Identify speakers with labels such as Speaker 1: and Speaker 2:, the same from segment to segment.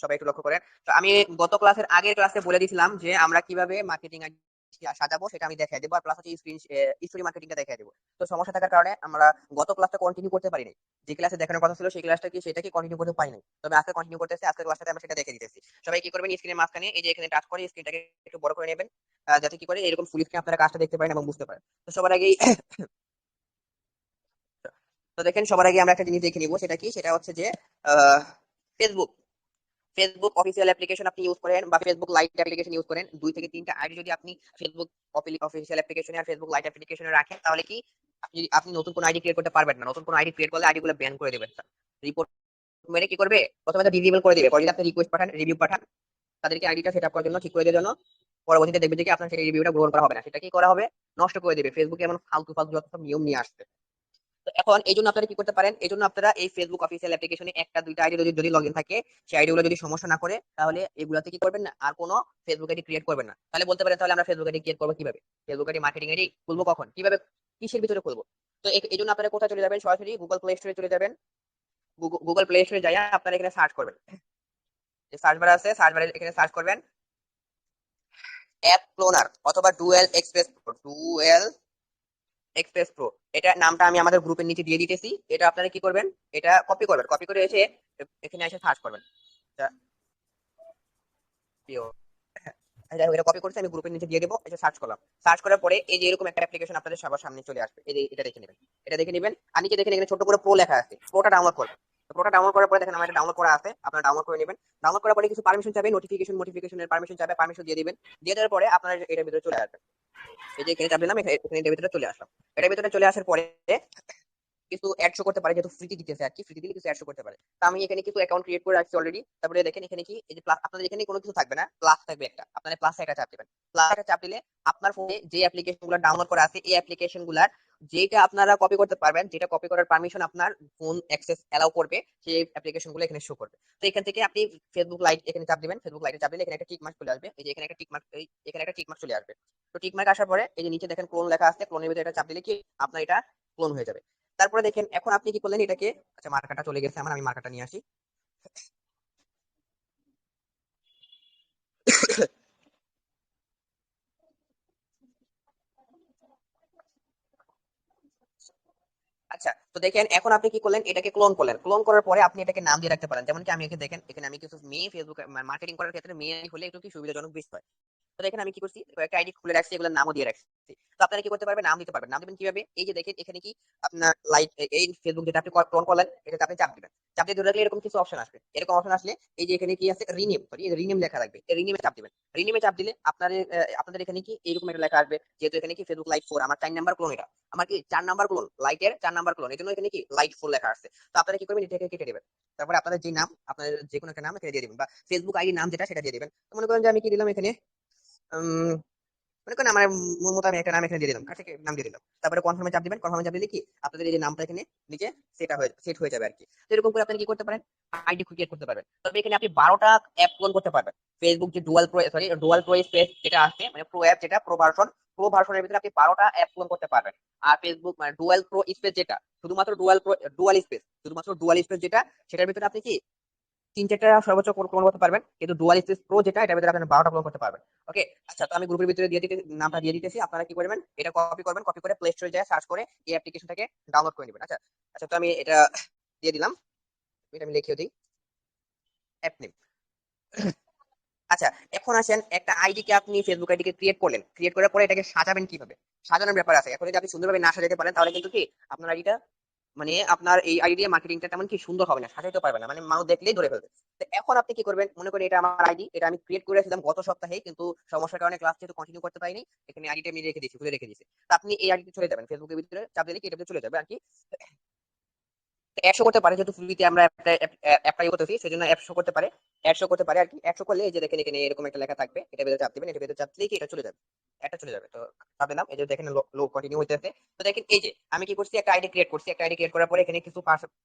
Speaker 1: সবাই একটু লক্ষ্য করেন। তো আমি গত ক্লাসের আগের ক্লাসে বলে দিয়েছিলাম যে আমরা কিভাবে মার্কেটিং সাজাবো সেটা আমি দেখাই দেবো, আর প্লাস হচ্ছে স্টোরি মার্কেটিংটা দেখাই দেবো। তো সমস্যা থাকার কারণে আমরা গত ক্লাসটা কন্টিনিউ করতে পারিনি। যে ক্লাসে দেখানোর কথা ছিল সেই ক্লাসটা কি সেটা কি কন্টিনিউ করতে পারিনি, তবে আজকে কন্টিনিউ করতেছি। আজকের ক্লাসটাতে আমরা সেটা দেখে দিতেছি। সবাই কি করবেন, স্ক্রিনের মাঝখানে এই যে এখানে টাচ করে স্ক্রিনটাকে একটু বড় করে নেবেন, যাতে কি করে এরকম ফুল স্ক্রিন আপনারা কাজটা দেখতে পারেন এবং বুঝতে পারেন। তো সবার আগেই তো দেখেন, সবার আগে আমরা একটা জিনিস দেখে নিব, সেটা কি, সেটা হচ্ছে যে ফেসবুক ফেসবুক অফিসিয়াল অ্যাপ্লিকেশন আপনি ইউজ করেন বা ফেসবুক লাইট অ্যাপ্লিকেশন ইউজ করেন, 2 থেকে 3টা আইডি যদি আপনি ফেসবুক অফিসিয়াল অ্যাপ্লিকেশনে আর ফেসবুক লাইট অ্যাপ্লিকেশনে রাখেন, তাহলে কি আপনি নতুন কোনো আইডি ক্রিয়েট করতে পারবেন না। নতুন কোনো আইডি ক্রিয়েট করলে আইডি গুলো ব্যান করে দেবেন। রিপোর্ট মেরে কি করবে, প্রথমে তো ডিসেবল করে দিবে, পরে যদি আপনি রিকোয়েস্ট পাঠান, রিভিউ পাঠান তাদেরকে আইডিটা সেট আপ করার জন্য, ঠিক করে দেওয়ার জন্য, পরবর্তীতে দেখবে যে কি আপনার সেই রিভিউটা গ্রহণ করা হবে না, সেটা কি করা হবে, নষ্ট করে দেবে। ফেসবুকে এমন ফালতু ফালতু যত সব নিয়ম নিয়ে আসছে। তো এখন এই জন্য আপনারা কি করতে পারেন, এই জন্য আপনারা এই ফেসবুক অফিসিয়াল অ্যাপ্লিকেশনে 1টা 2টা আইডি যদি লগ ইন থাকে, সেই আইডি গুলো যদি সমস্যা না করে, তাহলে এগুলাতে কি করবেন না, আর কোনো ফেসবুক আইডি ক্রিয়েট করবেন না। তাহলে বলতে পারেন, তাহলে আমরা ফেসবুক আইডি ক্রিয়েট করবো কিভাবে, ফেসবুক আইডি মার্কেটিং আইডি খুলবো কখন, কিভাবে, কিসের ভিতরে খুলবো। তো এই জন্য আপনারা কোথায় চলে যাবেন, সরাসরি গুগল প্লে স্টোরে চলে যাবেন। গুগল প্লে স্টোরে যাই আপনারা এখানে সার্চ করবেন, যে সার্চ বার আছে, সার্চ বারে এখানে সার্চ করবেন অ্যাপ ক্লোনার অথবা ডুয়েল এক্সপ্রেস প্রো। এটা নামটা আমি আমাদের গ্রুপের নিচে দিয়ে দিতেছি। এটা আপনারা কি করবেন, এটা কপি করবেন, কপি করে এসে এখানে এসে সার্চ করবেন। এটা প্রিয়, যাই হোক, এটা কপি করতে আমি গ্রুপের নিচে দিয়ে দেবো, এটা সার্চ করলাম। সার্চ করার পরে এই যে এরকম একটা অ্যাপ্লিকেশন আপনাদের সবার সামনে চলে আসবে, এই যে এটা দেখে নেবেন। এটা দেখে নেবেন, আর নিচে দেখেন এখানে ছোট করে প্রো লেখা আছে, প্রোটা ডাউনলোড করবেন। প্রোটা ডাউনলোড করার পরে দেখেন আমার এটা ডাউনলোড করা আছে, আপনারা ডাউনলোড করে নেবেন। ডাউনলোড করার পরে কিছু পারমিশন চাবে, নোটিফিকেশনের পারমিশন চাবে, পারমিশন দিয়ে দিবেন। দিয়ে দেওয়ার পরে আপনার এটার ভিতরে চলে আসবে। এই যে এখানে চাপ দিলাম, এখানে এটার ভিতরে চলে আসলাম। এটার ভিতরে চলে আসার পরে কিছু অ্যাড শো করতে পারে, যেহেতু ফ্রিতে দিতেছে আর কি, ফ্রিতে দিলে কিছু অ্যাড শো করতে পারে। তো আমি এখানে কিছু অ্যাকাউন্ট ক্রিয়েট করে রাখছি অলরেডি। তারপরে দেখেন এখানে কি, এই যে প্লাস, আপনাদের এখানে কোনো কিছু থাকবে না, প্লাস থাকবে একটা, আপনারা প্লাস একটা চাপ দিবেন। প্লাস একটা চাপ দিলে আপনার ফোনে যে অ্যাপ্লিকেশন গুলো ডাউনলোড করা আছে, এই অ্যাপ্লিকেশন গুলার যেটা আপনারা কপি করতে পারবেন, যেটা কপি করার পারমিশন আপনার ফোন অ্যাক্সেস এলাও করবে, সেই অ্যাপ্লিকেশন গুলো এখানে শো করবে। তো এখান থেকে আপনি ফেসবুক লাইট এখানে চাপ দিবেন, ফেসবুক লাইটে চাপ দিলে এখানে একটা টিক মার্ক চলে আসবে, এই যে এখানে একটা টিক মার্ক, এখানে একটা টিক মার্ক চলে আসবে। তো টিক মার্ক আসার পরে এই যে নিচে দেখেন ক্লোন লেখা আছে, ক্লোনের ভিতরে এটা চাপ দিলে কি আপনার এটা ক্লোন হয়ে যাবে। তারপরে দেখেন এখন আপনি কি করলেন এটাকে, আচ্ছা মার্কারটা চলে গেছে আমার, আমি মার্কারটা নিয়ে আসি। আচ্ছা, তো দেখেন এখন আপনি কি করলেন, এটাকে ক্লোন করলেন। ক্লোন করার পরে আপনি এটাকে নাম দিয়ে রাখতে পারেন, যেমন কি আমি এখানে দেখেন, এখানে আমি কিছু মেয়ে ফেসবুক মার্কেটিং করার ক্ষেত্রে মেয়ে হলে একটু কি সুবিধাজনক বেশি হয়। তো দেখেন আমি কি করছি, কয়েকটা আইডি খুলে রাখছি, এগুলোর নামও দিয়ে রাখছি। তো আপনারা কি করতে পারবেন, নাম দিতে পারবেন। নাম দিবেন কিভাবে, এই যে দেখেন এখানে কি আপনার লাইট, এই ফেসবুক যেটা আপনি ক্লোন করলেন, এটাতে আপনি চাপ দিবেন। চাপ দিয়ে ধরে রাখলে এরকম কিছু অপশন আসবে। এরকম অপশন আসলে এই যে এখানে কি আছে, রিনেম, সরি রিনেম লেখা থাকবে, এই রিনেমে চাপ দিবেন। রিনেমে চাপ দিলে আপনাদের এখানে কি এরকম একটা লেখা আসবে, যেহেতু এখানে কি ফেসবুক লাইট 4 আমার 4 নাম্বার ক্লোন, এটা আমার কি 4 নাম্বার ক্লোন, লাইটের 4 নাম্বার ক্লোন, এই জন্য এখানে কি লাইট 4 লেখা আছে। তো আপনারা কি করবেন, এটাকে কেটে দিবেন। তারপরে আপনাদের যে নাম, আপনাদের যে কোনো একটা নাম এখানে দিয়ে দিবেন, বা ফেসবুক আইডি নাম যেটা সেটা দিয়ে দিবেন। তো মনে করেন যে আমি কি দিলাম এখানে, উম, মনে করেন আমার মন মতো আমি একটা নাম এখানে দিয়ে দিলাম, কাছে নাম দিয়ে দিলাম। তারপরে কনফার্মে চাপ দিবেন, কনফার্মে চাপ দিলে কি আপনাদের এই যে নামটা এখানে নিচে সেট হয়ে যাবে আর কি। তো এরকম করে আপনি কি করতে পারেন, আইডি ক্রিয়েট করতে পারবেন। তবে এখানে আপনি 12টা অ্যাপ ক্লোন করতে পারবেন। ফেসবুক যে ডুয়াল প্রো স্পেস যেটা আছে, মানে প্রো অ্যাপ যেটা, প্রো ভার্সনের ভিতরে আপনি 12টা অ্যাপ ক্লোন করতে পারবেন। আর ফেসবুক মানে ডুয়াল প্রো স্পেস যেটা, শুধুমাত্র ডুয়াল স্পেস যেটা, সেটার ভিতরে আপনি কি 3-4টা সর্বোচ্চ ক্লোন করতে পারবেন। কিন্তু ডুয়াল স্পেস প্রো যেটা, এটার ভিতরে আপনি 12টা ক্লোন করতে পারবেন। ওকে, আচ্ছা, তো আমি গ্রুপের ভিতরে দিয়ে দিতে নামটা দিয়ে দিতেছি, আপনারা কি করবেন, এটা কপি করবেন, কপি করে প্লে স্টোরে যায় সার্চ করে এই অ্যাপ্লিকেশনটাকে ডাউনলোড করে নেবেন। আচ্ছা আচ্ছা, তো আমি এটা দিয়ে দিলাম, এটা আমি লিখেও দিই, অ্যাপ নেম। আচ্ছা, এখন আসেন, একটা আইডি কে আপনি ফেসবুক আইডি কে ক্রিয়েট করলেন, ক্রিয়েট করার পরে এটাকে সাজাবেন কিভাবে, সাজানোর ব্যাপার আছে। এখন যদি আপনি সুন্দরভাবে না সাজাতে পারেন, তাহলে কিন্তু কি আপনার আইডিটা, মানে আপনার এই আইডি দিয়ে মার্কেটিংটা তেমন কি সুন্দর হবে না, সাজাইতে পারবে না, মানে মানুষ দেখলেই ধরে ফেলবে। তো এখন আপনি কি করবেন, মনে করেন এটা আমার আইডি, এটা আমি ক্রিয়েট করেছিলাম গত সপ্তাহে, কিন্তু সমস্যার কারণে ক্লাস যেহেতু কন্টিনিউ করতে পারিনি, এখানে আইডিটা আমি রেখে দিয়েছি, খুলে রেখে দিয়েছি। তো আপনি এই আইডিতে চলে যাবেন, ফেসবুকের ভিতরে চাপ দিলে কি এটাতে চলে যাবে আর কি। 100 করতে পারে, যেহেতু ফ্রিতে আমরা অ্যাপ্লাই করতেছি, সেজন্য 100 করতে পারে, 100 করতে পারে আর কি। 100 করলে এই যে দেখেন এখানে এরকম একটা লেখা থাকবে, এটা ভেতরে চাপ দিবেন, এটা ভেতরে চাপ দিলে কি এটা চলে যাবে, এটা চলে যাবে। তো চাপ দিলাম, এই যে দেখেন লো কন্টিনিউ হইতেছে। তো দেখেন এই যে আমি কি করছি, একটা আইডি ক্রিয়েট করছি, একটা আইডি ক্রিয়েট করার পরে এখানে কিছু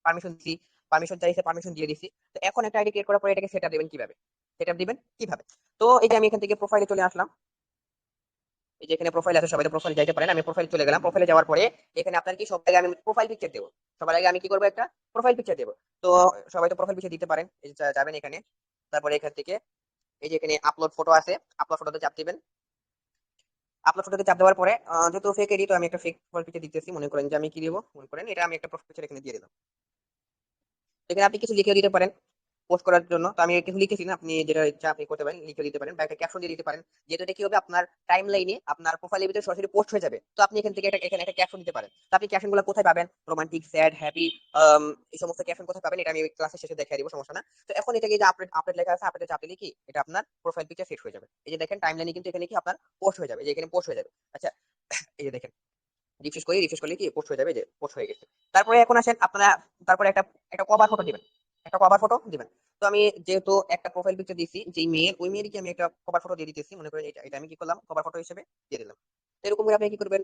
Speaker 1: পারমিশন দিছি, পারমিশন চাইছে, পারমিশন দিয়ে দিছি। তো এখন একটা আইডি ক্রিয়েট করার পরে এটাকে সেটআপ দিবেন কিভাবে, সেটআপ দিবেন কিভাবে। তো এই যে আমি এখান থেকে প্রোফাইলে চলে আসলাম, এই যে এখানে প্রোফাইল আছে, সবাই তো প্রোফাইল যাইতে পারেন, আমি প্রোফাইল চলে গেলাম। প্রোফাইলে যাওয়ার পরে এখানে আপনার কি সবার আগে আমি প্রোফাইল পিকচার দেবো, সবার আগে আমি কি করবো, একটা প্রোফাইল পিকচার দেবো। তো সবাই তো প্রোফাইল পিকচার দিতে পারেন, এই যে যাবেন এখানে, তারপরে এখান থেকে এই যে এখানে আপলোড ফটো আছে, আপলোড ফটোতে চাপ দিবেন। আপলোড ফটোতে চাপ দেওয়ার পরে যেহেতু ফেক এডি, তো আমি একটা ফেক প্রোফাইল পিকচার দিতেছি। মনে করেন যে আমি কি দিব, মনে করেন এটা আমি একটা প্রোফাইল পিকচার এখানে দিয়ে দিলাম। এখানে আপনি কিছু লিখে দিতে পারেন পোস্ট করার জন্য। তো আমি কিছু লিখেছি না, আপনি যেটা ইচ্ছা আপনি করতে পারেন, লিখে দিতে পারেন বা একটা ক্যাপশন দিয়ে দিতে পারেন। যেহেতু এটা কি হবে, আপনার টাইম লাইনে আপনার প্রোফাইলের ভিতরে সরাসরি পোস্ট হয়ে যাবে। তো আপনি এখান থেকে এখানে একটা ক্যাপশন দিতে পারেন। তো আপনি ক্যাপশন গুলো কোথায় পাবেন, রোমান্টিক, স্যাড, হ্যাপি, এই সমস্ত ক্যাপশন কোথায় পাবেন এটা আমি ক্লাসের শেষে দেখিয়ে দিব, সমস্যা না। তো এখন এটাকে যে আপডেট আপডেট লেখা আছে, আপডেটে চাপ দিলে কি এটা আপনার প্রোফাইল পিকচার সেট হয়ে যাবে। এই যে দেখেন টাইম লাইনে কিন্তু এখানে কি আপনার পোস্ট হয়ে যাবে, এই যে এখানে পোস্ট হয়ে যাবে। আচ্ছা, এই যে দেখেন রিফ্রেশ করলে কি পোস্ট হয়ে যাবে, যে পোস্ট হয়ে গেছে। তারপরে এখন আসেন আপনারা, তারপরে একটা একটা কভার ফটো দিবেন, একটা কভার ফটো দিবেন। তো আমি যেহেতু একটা প্রোফাইল পিকচার দিয়েছি যে মেয়ের, ওই মেয়েরই কি আমি একটা কভার ফটো দিয়ে দিতেছি। মনে করেন এটা এটা আমি কি করলাম, কভার ফটো হিসেবে দিয়ে দিলাম। তো এরকম করে আপনি কি করবেন,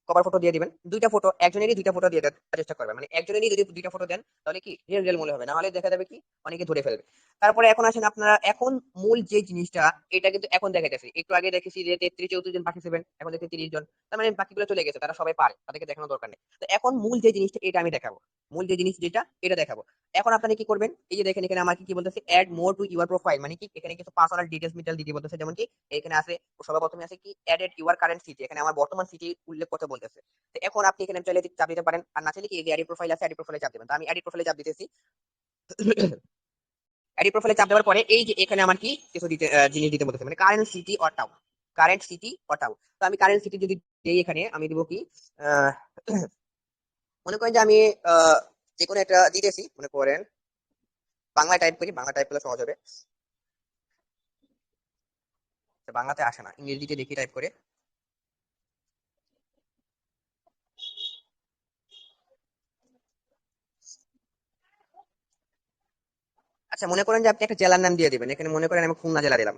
Speaker 1: কভার ফটো দিয়ে দিবেন। দুইটা ফটো, একজনেরই দুইটা ফটো দিয়ে দেওয়ার চেষ্টা করবেন। মানে একজনেরই যদি দুইটা ফটো দেন তাহলে কি রিয়েল রিয়েল মনে হবে, না হলে দেখা যাবে কি অনেকে ধরে ফেলবে। তারপরে এখন আসেন আপনারা, এখন মূল যে জিনিসটা, এটা কিন্তু এখন দেখাইতেছি। একটু আগে দেখেছি যে 33 34 জন পাঠিয়েছিলেন, এখন দেখছি 30 জন। তার মানে বাকিগুলো চলে গেছে, তারা সবাই পারে, তাদেরকে দেখানোর দরকার নেই। তো এখন মূল যে জিনিসটা এটা আমি দেখাবো, মূল যে জিনিস যেটা এটা দেখাবো। এখন আপনারা কি করবেন, এই যে দেখেন এখানে আমার কি কি বলতেছে, add more to your profile, মানে কি এখানে কিছু পার্সোনাল ডিটেইলস মিটাল দিতে বলতেছে। যেমন কি এখানে আছে সবার প্রথমে আছে কি অ্যাডেড ইউর কারেন্ট সিটি, এখানে আমার বর্তমান সিটি উল্লেখ করতে বলতেছে। তো এখন আপনি এখানে চাইলে চাপ দিতে পারেন, আর না চাইলে কি এডিট প্রোফাইল আছে, এডিট প্রোফাইলে চাপ দিবেন। তো আমি এডিট প্রোফাইলে চাপ দিতেছি। এডিট প্রোফাইলে চাপ দেওয়ার পরে এই যে এখানে আমার কি কিছু জিনিস দিতে বলতেছে, মানে current city or town, current city or town. তো আমি কারেন্ট সিটি যদি দেই, এখানে আমি দিব কি আহ, মনে করেন যে আমি আহ, যে কোনো একটা দিতেছি। মনে করেন বাংলা টাইপ করি, বাংলা টাইপ করলে সহজ হবে। তো বাংলাতে আসে না, ইংরেজিতে দেখি টাইপ করে। আচ্ছা, মনে করেন যে আপনি একটা জেলার নাম দিয়ে দিবেন। এখানে মনে করেন আমি খুলনা জেলা দিলাম,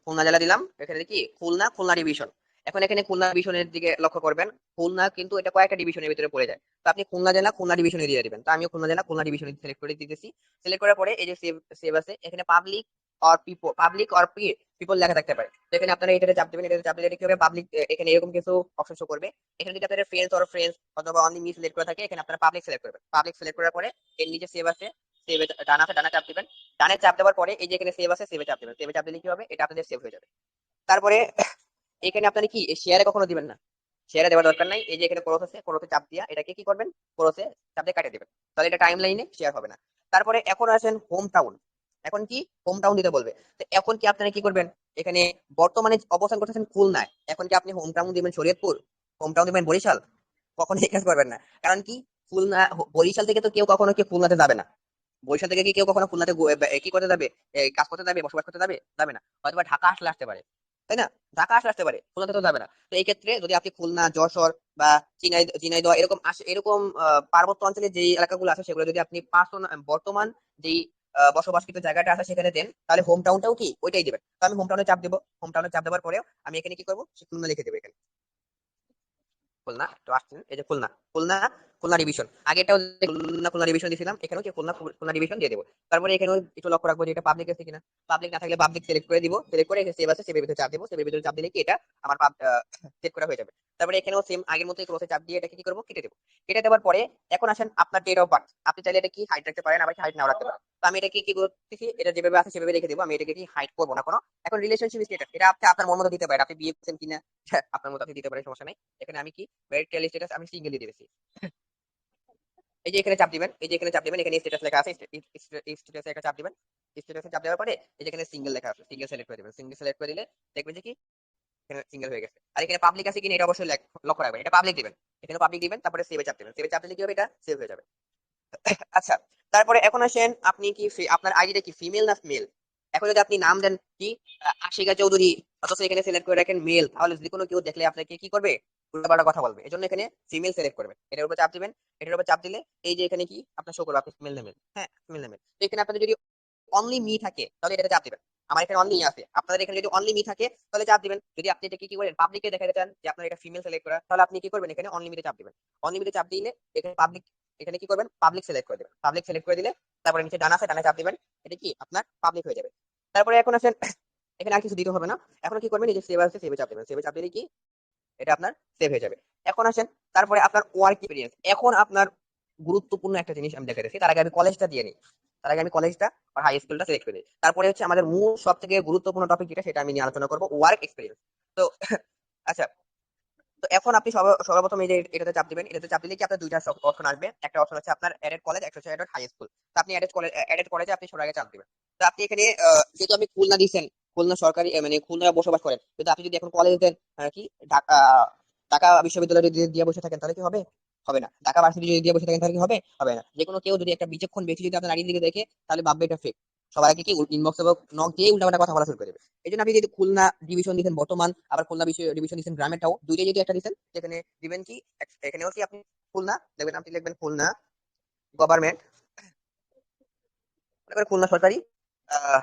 Speaker 1: খুলনা জেলা দিলাম। এখানে কি খুলনা, খুলনা ডিভিশন। এখন এখানে খুলনা ডিভিশনের দিকে লক্ষ্য করবেন, খুলনা কিন্তু এটা কয়েকটা ডিভিশনের ভিতরে পড়ে যায়। তো আপনি খুলনা জেলা খুলনা ডিভিশনে দিয়ে দিবেন। তো আমিও খুলনা জেলা খুলনা ডিভিশনে সিলেক্ট করে দিতেছি। সিলেক্ট করার পরে এই যে সেভ, সেভ আছে, এখানে public or people, public or people লেখা থাকতে পারে। তো এখানে আপনারা এটাতে চাপ দিবেন, এটাতে চাপ দিলে এটা কি হবে, পাবলিক, এখানে এরকম কিছু অপশন শো করবে। এখানে যদি আপনাদের ফ্রেন্ডস অর ফ্রেন্ডস অথবা অনলি মি সিলেক্ট করা থাকে, এখানে আপনারা পাবলিক সিলেক্ট করবেন। পাবলিক সিলেক্ট করার পরে এর নিচে সেভ আছে, সেভে ডান আছে, ডানে চাপ দিবেন। ডানে চাপ দেওয়ার পরে এই যে এখানে সেভ আছে, সেভে চাপ দিবেন। সেভে চাপ দিলে কি হবে, এটা আপনাদের সেভ হয়ে যাবে। তারপরে এখানে আপনারা কি শেয়ারে কখনো দিবেন না, শেয়ারে দেওয়ার দরকার নাই। এই যে এখানে ক্রস আছে, ক্রসে চাপ দিয়া এটাকে কি করবেন, ক্রসে চাপ দিয়ে কাটিয়ে দিবেন। তাহলে এটা টাইম লাইনে শেয়ার হবে না। তারপরে এখন আসেন হোম টাউন। এখন কি হোম টাউন দিতে বলবে। তো এখন কি আপনারা কি করবেন, এখানে বর্তমানে অবস্থান করতেছেন খুলনায়, এখন কি আপনি হোম টাউন দিবেন শরীয়তপুর, হোম টাউন দিবেন বরিশাল? কখনো এই কাজ করবেন না। কারণ কি খুলনা, বরিশাল থেকে তো কেউ কখনো কি খুলনাতে যাবে না। বরিশাল থেকে কি কেউ কখনো খুলনাতে কি করতে যাবে, কাজ করতে যাবে, বসবাস করতে যাবে, যাবে না। হয়তো বা ঢাকা আসলে আসতে পারে, তাই না? ঢাকা আসলে আসতে পারে, খুলনাতে তো যাবে না। তো এই ক্ষেত্রে যদি আপনি খুলনা, যশোর বা ঝিনাইদহ এরকম আসে, এরকম পার্বত্য অঞ্চলে যেই এলাকাগুলো আছে সেগুলো যদি আপনি বর্তমান যেই বসবাসকৃত জায়গাটা আছে সেখানে দেন, তাহলে হোম টাউনটাও কি ওইটাই দিবেন। তো আমি হোম টাউনে চাপ দেবো। হোম টাউনে চাপ দেওয়ার পরেও আমি এখানে কি করবো, খুলনা লিখে দেবো এখানে। খুলনা তো আসছেন, এই যে খুলনা, খুলনা, খুলনা ডিভিশন। আগেটাও খুলনা, খুলনা ডিভিশন দিয়েছিলাম, এখানেও কি খুলনা, খুলনা ডিভিশন দিয়ে দেবো। তারপরে এখানেও একটু লক্ষ্য রাখবো যে এটা পাবলিক আছে কিনা। পাবলিক না থাকলে পাবলিক সিলেক্ট করে দিব। সিলেক্ট করে সেভ আছে, সেভের ভিতরে চাপ দেবো। সেভের ভিতরে চাপ দিলে কি এটা আমার সেট করা হয়ে যাবে। তারপরে এখানেও সেম আগের মতোই ক্রসে চাপ দিয়ে এটাকে কি করবো, কেটে দেবো। কেটে দেওয়ার পরে এখন আসেন আপনার ডেট অফ বার্থ। আপনি চাইলে এটা কি হাইট রাখতে পারেন, আবার হাইট নাও রাখতে পারেন। তো আমি এটাকে কি করতেছি, এটা যেভাবে আছে সেভাবে রেখে দেবো। আমি এটাকে কি হাইট করবো না কোনো। এখন রিলেশনশিপ স্টেটাস, এটা আপনি আপনার মন মতো দিতে পারেন। আপনি বিয়ে করছেন কিনা আপনার মতো আপনি দিতে পারেন, সমস্যা নেই। এখানে আমি কি ম্যারিটাল স্ট্যাটাস আমি সিঙ্গেল দিয়ে দিয়েছি। এই যে এখানে চাপ দিবেন, এই যে এখানে চাপ দিবেন, এখানে স্ট্যাটাস লেখা আছে, স্ট্যাটাসে একটা চাপ দিবেন। স্ট্যাটাসে চাপ দেওয়ার পরে এই যে এখানে সিঙ্গেল লেখা আছে, সিঙ্গেল সিলেক্ট করে দিবেন। সিঙ্গেল সিলেক্ট করে দিলে দেখবেন যে কি এখানে সিঙ্গেল হয়ে গেছে। আর এখানে পাবলিক আছে কিনা এটা অবশ্যই লক্ষ্য রাখবেন, এটা পাবলিক দিবেন। এখানে পাবলিক দিবেন, তারপরে সেভে চাপ দিবেন। সেভে চাপ দিলে কি হবে, এটা সেভ হয়ে যাবে। আচ্ছা, তারপরে এখন আসেন আপনি কি আপনার আইডিটা কি ফিমেল না মেল। এখন যদি আপনি নাম দেন কি আশিকা চৌধুরী, অথচ এখানে সিলেক্ট করে রাখেন মেল, তাহলে যদি কোনো কেউ দেখলে আপনাকে কি করবে, উল্টাপাল্টা কথা বলবে। এই জন্য এখানে ফিমেল সিলেক্ট করবেন, এটার উপর চাপ দিবেন। এটার উপর চাপ দিলে এই যে এখানে কি আপনার শো করবে আপনি ফিমেল নেবেন, হ্যাঁ ফিমেল নেবেন। তো এখানে আপনাদের যদি অনলি মি থাকে তাহলে এটাতে চাপ দিবেন। আমার এখানে অনলি আছে, আপনাদের এখানে যদি অনলি মি থাকে তাহলে চাপ দিবেন। যদি আপনি এটা কি করেন, পাবলিকে দেখাতে চান যে আপনার এটা ফিমেল সিলেক্ট করা, তাহলে আপনি কি করবেন, এখানে অনলি মিতে চাপ দিবেন। অনলি মিতে চাপ দিলে এখানে পাবলিক, এখানে কি করবেন, পাবলিক সিলেক্ট করে দিবেন। পাবলিক সিলেক্ট করে দিলে তারপরে নিচে ডান আছে, ডানে চাপ দিবেন। এটা কি আপনার পাবলিক হয়ে যাবে। তারপরে এখন আসেন এখানে আর কিছু দিতে হবে না। এখন কি করবেন, এই যে সেভ আছে, সেভে চাপ দিবেন। সেভে চাপ দিলে কি এটা আপনার সেভ হয়ে যাবে। এখন আসেন তারপরে আপনার ওয়ার্ক এক্সপিরিয়েন্স। এখন আপনার গুরুত্বপূর্ণ একটা জিনিস আমি দেখাচ্ছি, তার আগে আমি কলেজটা দিয়ে নিই। তার আগে আমি কলেজটা আর হাই স্কুলটা সিলেক্ট করে দিই। তারপরে হচ্ছে আমাদের মূল সব থেকে গুরুত্বপূর্ণ টপিক যেটা, সেটা আমি নিয়ে আলোচনা করবো, ওয়ার্ক এক্সপিরিয়েন্স। তো আচ্ছা, তো এখন আপনি সর্বপ্রথম এই যে এটাতে চাপ দিবেন, এটাতে চাপ দিলে কি আপনার দুইটা অপশন আসবে। একটা অপশন হচ্ছে আপনার এডেড কলেজ, একটা হচ্ছে এডেড হাই স্কুল। তো আপনি এডেড কলেজে আপনি সবার আগে চাপ দিবেন। তো আপনি এখানে যেহেতু আপনি খুলনা দিচ্ছেন, খুলনা সরকারি মানে খুলনা বসবাস করেন, কিন্তু আপনি যদি এখন কলেজ দেন কি ঢাকা ঢাকা বিশ্ববিদ্যালয়ে যদি দিয়ে বসে থাকেন তাহলে কি হবে? হবে না। ঢাকা ভার্সিটি যদি দিয়ে বসে থাকেন তাহলে কি হবে? হবে না। যে কোনো কেউ যদি একটা বিচক্ষণ ব্যক্তি যদি আপনার আইডি দিকে দেখে, তাহলে ভাববে এটা ফেক। সবার আগে কি ইনবক্স এবং নক দিয়ে উল্টাপাল্টা কথা বলা শুরু করে দেবে। এই জন্য আপনি যদি খুলনা ডিভিশন দিচ্ছেন বর্তমান, আবার খুলনা ডিভিশন দিচ্ছেন গ্রামেরটাও, দুইটাই যদি একটা দিচ্ছেন, যেখানে দিবেন কি এখানেও কি আপনি খুলনা দেখবেন, আপনি লিখবেন খুলনা গভর্নমেন্ট, মনে করেন খুলনা সরকারি আহ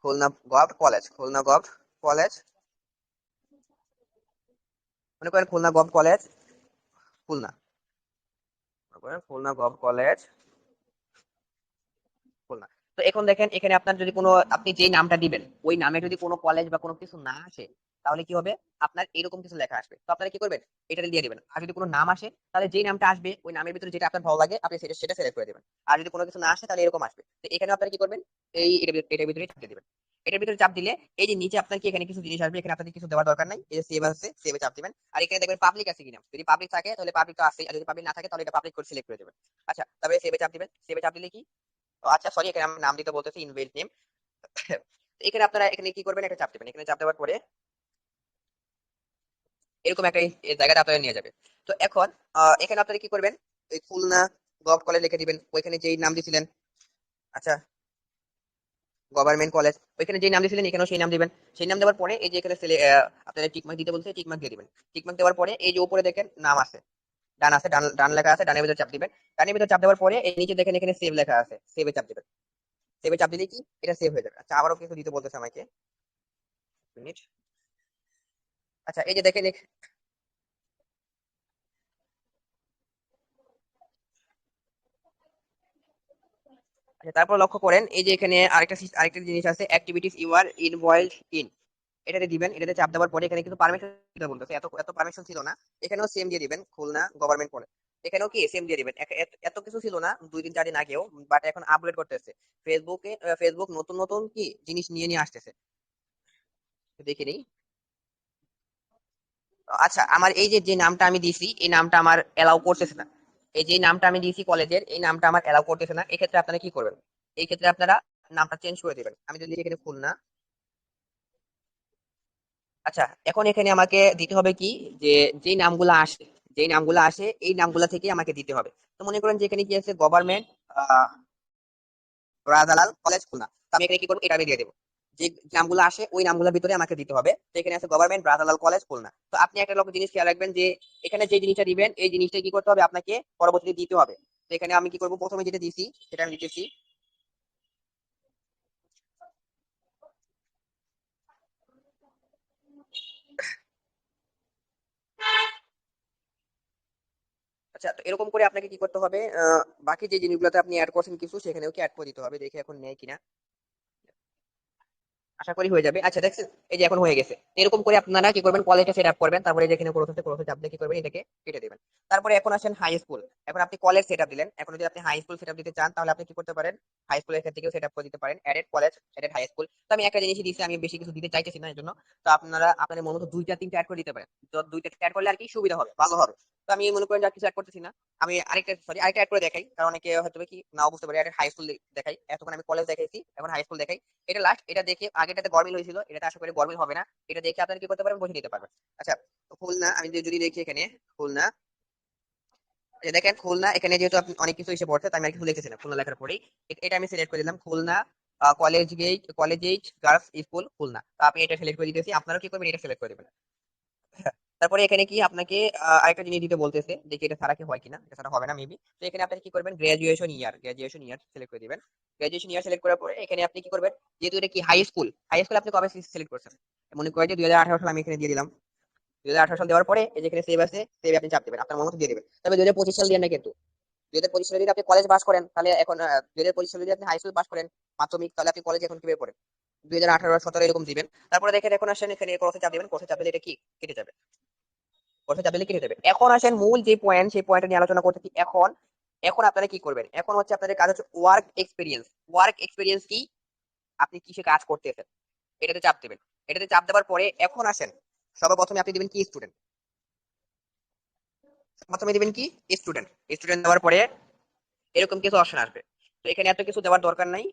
Speaker 1: Khulna gov college, Khulna gov college, মনে করেন খুলনা গভ কলেজ খুলনা, মনে করেন খুলনা গভ কলেজ খুলনা। তো এখন দেখেন এখানে আপনার যদি কোনো, আপনি যেই নামটা দিবেন ওই নামে যদি কোনো কলেজ বা কোনো কিছু না আসে, তাহলে কি হবে? আপনার এরকম কিছু লেখা আসবে। তো আপনারা কি করবেন? এটা দিয়ে দিবেন। আর যদি কোনো নাম আসে, তাহলে যেই নামটা আসবে ওই নামের ভিতরে যেটা আপনার ভালো লাগে আপনি সেটা সেটা সিলেক্ট করে দিবেন। আর যদি কোনো কিছু না আসে তাহলে এরকম আসবে। তো এখানে আপনারা কি করবেন? এটার ভিতরে চাপ দিয়ে দিবেন। এটার ভিতরে চাপ দিলে এই যে নিচে আপনার কি এখানে কিছু জিনিস আসবে, এখানে আপনাদের কিছু দেওয়ার দরকার নাই। এই যে সেভ আছে, সেভে চাপ দিবেন। আর এখানে দেখবেন পাবলিক আছে কিনা, যদি পাবলিক থাকে তাহলে পাবলিক তো আছে, আর যদি পাবলিক না থাকে তাহলে এটা পাবলিক করে সিলেক্ট করে দিবেন। আচ্ছা, তবে সেভে চাপ দিবেন। সেভে চাপ দিলে কি, ও আচ্ছা সরি, এখানে আমি নাম দিতে বলতেছি ইনভেন্ট নেম। এখানে আপনারা এখানে কি করবেন, একটা চাপ দিবেন। এখানে চাপ দেওয়ার পরে এরকম একটা এই জায়গাটা আপনারা নিয়ে যাবে। তো এখন এখানে আপনারা কি করবেন, এই খুলনা গভ কলেজ লিখে দিবেন, ওইখানে যেই নাম দিয়েছিলেন। আচ্ছা, গভর্নমেন্ট কলেজ, ওইখানে যেই নাম দিয়েছিলেন এখানেও সেই নাম দিবেন। সেই নাম দেওয়ার পরে এই যে এখানে আপনারা টিকমার্ক দিতে বলছে, টিকমার্ক দিয়ে দিবেন। টিকমার্ক দেওয়ার পরে এই যে উপরে দেখেন নাম আছে, ডান আছে, ডান ডান লেখা আছে, ডানের ভিতরে চাপ দিবেন। ডানের ভিতরে চাপ দেওয়ার পরে এই নিচে দেখেন এখানে সেভ লেখা আছে, সেভে চাপ দিবেন। সেভে চাপ দিলে কি এটা সেভ হয়ে যাবে। আচ্ছা, আবারও কিছু দিতে বলতেছে আমাকে, মিনিট। আচ্ছা, এই যে দেখেন আচ্ছা, তারপর লক্ষ্য করেন এই যে এখানে আরেকটা জিনিস আছে, activities you are involved in. এটাতে দিবেন। এটাতে চাপ দেওয়ার পরে এখানে কিন্তু পারমিশন দিতে বলতেছে, এত এত পারমিশন ছিল না। এখানেও সেম দিয়ে দিবেন, খুলনা গভর্নমেন্ট কলেজ। এখানেও কি সেম দিয়ে দিবেন। এত কিছু ছিল না 2 দিন 4 দিন আগেও, বাট এখন আপগ্রেড করতেছে ফেসবুকে। ফেসবুক নতুন নতুন কি জিনিস নিয়ে নিয়ে আসতেছে, দেখে নিই। আচ্ছা, আমার এই যে যে নামটা আমি দিছি এই নামটা আমার এলাও করতেছে না। এই যে নামটা আমি দিয়েছি কলেজের, এই নামটা আমার এলাও করতেছে না। এই ক্ষেত্রে আপনারা কি করবেন? এই ক্ষেত্রে আপনারা নামটা চেঞ্জ করে দিবেন। আমি যদি এখানে খুলনা, আচ্ছা এখন এখানে আমাকে দিতে হবে কি, যে যেই নামগুলো আসে, যেই নামগুলো আসে এই নামগুলা থেকে আমাকে দিতে হবে। তো মনে করেন যে এখানে কি আছে, গভর্নমেন্ট রাজালাল কলেজ খুলনা। তো আমি এখানে কি করবো, এটা আমি দিয়ে দেবো। যে নামগুলো আসে ওই নামগুলোর ভিতরে আমাকে দিতে হবে। তো এখানে আছে গভর্নমেন্ট রাজালাল কলেজ খুলনা। তো আপনি একটা লোক জিনিস খেয়াল রাখবেন যে এখানে যে জিনিসটা দিবেন এই জিনিসটা কি করতে হবে, আপনাকে পরবর্তীতে দিতে হবে। তো এখানে আমি কি করবো, প্রথমে যেটা দিছি সেটা আমি দিতেছি। আচ্ছা, তো এরকম করে আপনাকে কি করতে হবে, বাকি যে জিনিসগুলোতে আপনি অ্যাড করছেন কিছু, সেখানেও কি অ্যাড করে দিতে হবে। দেখে এখন নেয় কিনা, আশা করি হয়ে যাবে। আচ্ছা দেখছেন, এই যে এখন হয়ে গেছে। এরকম করে আপনারা কি করবেন, কলেজটা সেট আপ করবেন। তারপরে যেখানে ক্রসে চাপ দিয়ে কি করবেন, এটাকে কেটে দিবেন। তারপরে এখন আসেন হাই স্কুল। এখন আপনি কলেজ সেট আপ দিলেন, এখন যদি আপনি হাই স্কুল সেট আপ দিতে চান তাহলে আপনি কি করতে পারেন, হাই স্কুলের ক্ষেত্রে সেট আপ করে দিতে পারেন, aided college aided high school. তো আমি একটা জিনিসই দিচ্ছি, আমি বেশি কিছু দিতে চাইতেছি না এর জন্য। তো আপনারা আপনাদের মনে মতো 2টা 3টা অ্যাড করে দিতে পারেন। তো 2টা অ্যাড করলে আর কি সুবিধা হবে, ভালো হবে। তো আমি মনে করেন যে আর কিছু অ্যাড করতেছি না। আমি আরেকটা অ্যাড করে দেখাই, কারণ অনেকে হয়তো কি নাও বুঝতে পারে। হাই স্কুল দেখাই, এতক্ষণ আমি কলেজ দেখাইছি, এখন হাই স্কুল দেখাই। এটা লাস্ট, এটা দেখে আগেটাতে গরমিল হয়েছিল, এটা আশা করি গরমিল হবে না। এটা দেখে আপনারা কি করতে পারবেন, বসে নিতে পারবেন। আচ্ছা, তো খুলনা আমি যদি দেখি এখানে খুলনা, এই যে দেখেন খুলনা, এখানে যেহেতু আপনি অনেক কিছু এসে পড়ছে তাই আমি আর কিছু লিখেছি না। খুলনা লেখার পরেই এটা আমি সিলেক্ট করে দিলাম, Khulna college girls school Khulna. তো আপনি এটা সিলেক্ট করে দিতেছি, আপনারা কি করবেন, এটা সিলেক্ট করে দিবেন। তারপরে এখানে কি আপনাকে আরেকটা জিনিস দিতে বলতেছে, দেখি এটা ছাড়া কি হয় কিনা। এটা ছাড়া হবে না মেবি। তো এখানে আপনি কি করবেন, গ্রাজুয়েশন ইয়ার সিলেক্ট করে দিবেন। গ্রাজুয়েশন ইয়ার সিলেক্ট করার পরে এখানে আপনি কি করবেন, যেহেতু এটা কি হাই স্কুল, হাই স্কুল আপনি কবে সিলেক্ট করছেন, মনে করেন যে 2018 সাল আমি এখানে দিয়ে দিলাম। 2018 সাল দেওয়ার পরে এই যেখানে সেভ আছে, সেভ আপনি চাপ দিবেন, আপনার মন মতো দিয়ে দিবেন। তবে 2025 সাল দিয়ে না কিন্তু। 2025 সালে যদি আপনি কলেজ পাস করেন তাহলে এখন 2025 সালে যদি আপনি হাই স্কুল পাস করেন মাধ্যমিক, তাহলে আপনি কলেজ এখন কিভাবে পড়েন, 2018 17 এরকম দিবেন। তারপরে দেখেন এখন আসেন এখানে কোর্সে চাপ দিবেন, কোর্সে চাপ দিলে এটা কি কেটে যাবে। কোর্সে চাপ দিলে কেটে দেবে। এখন আসেন মূল যে পয়েন্ট, সেই পয়েন্ট নিয়ে আলোচনা করতেছি। এখন এখন আপনারা কি করবেন, এখন হচ্ছে আপনাদের কাজ হচ্ছে ওয়ার্ক এক্সপিরিয়েন্স। ওয়ার্ক এক্সপিরিয়েন্স কি, আপনি কিসে কাজ করতেছেন, এটাতে চাপ দেবেন। এটাতে চাপ দেওয়ার পরে এখন আসেন সর্বপ্রথমে আপনি দিবেন কি স্টুডেন্ট। প্রথমে দিবেন কি স্টুডেন্ট। স্টুডেন্ট দেওয়ার পরে এরকম কিছু অপশন আসবে। তো এখানে এত কিছু দেওয়ার দরকার নাই।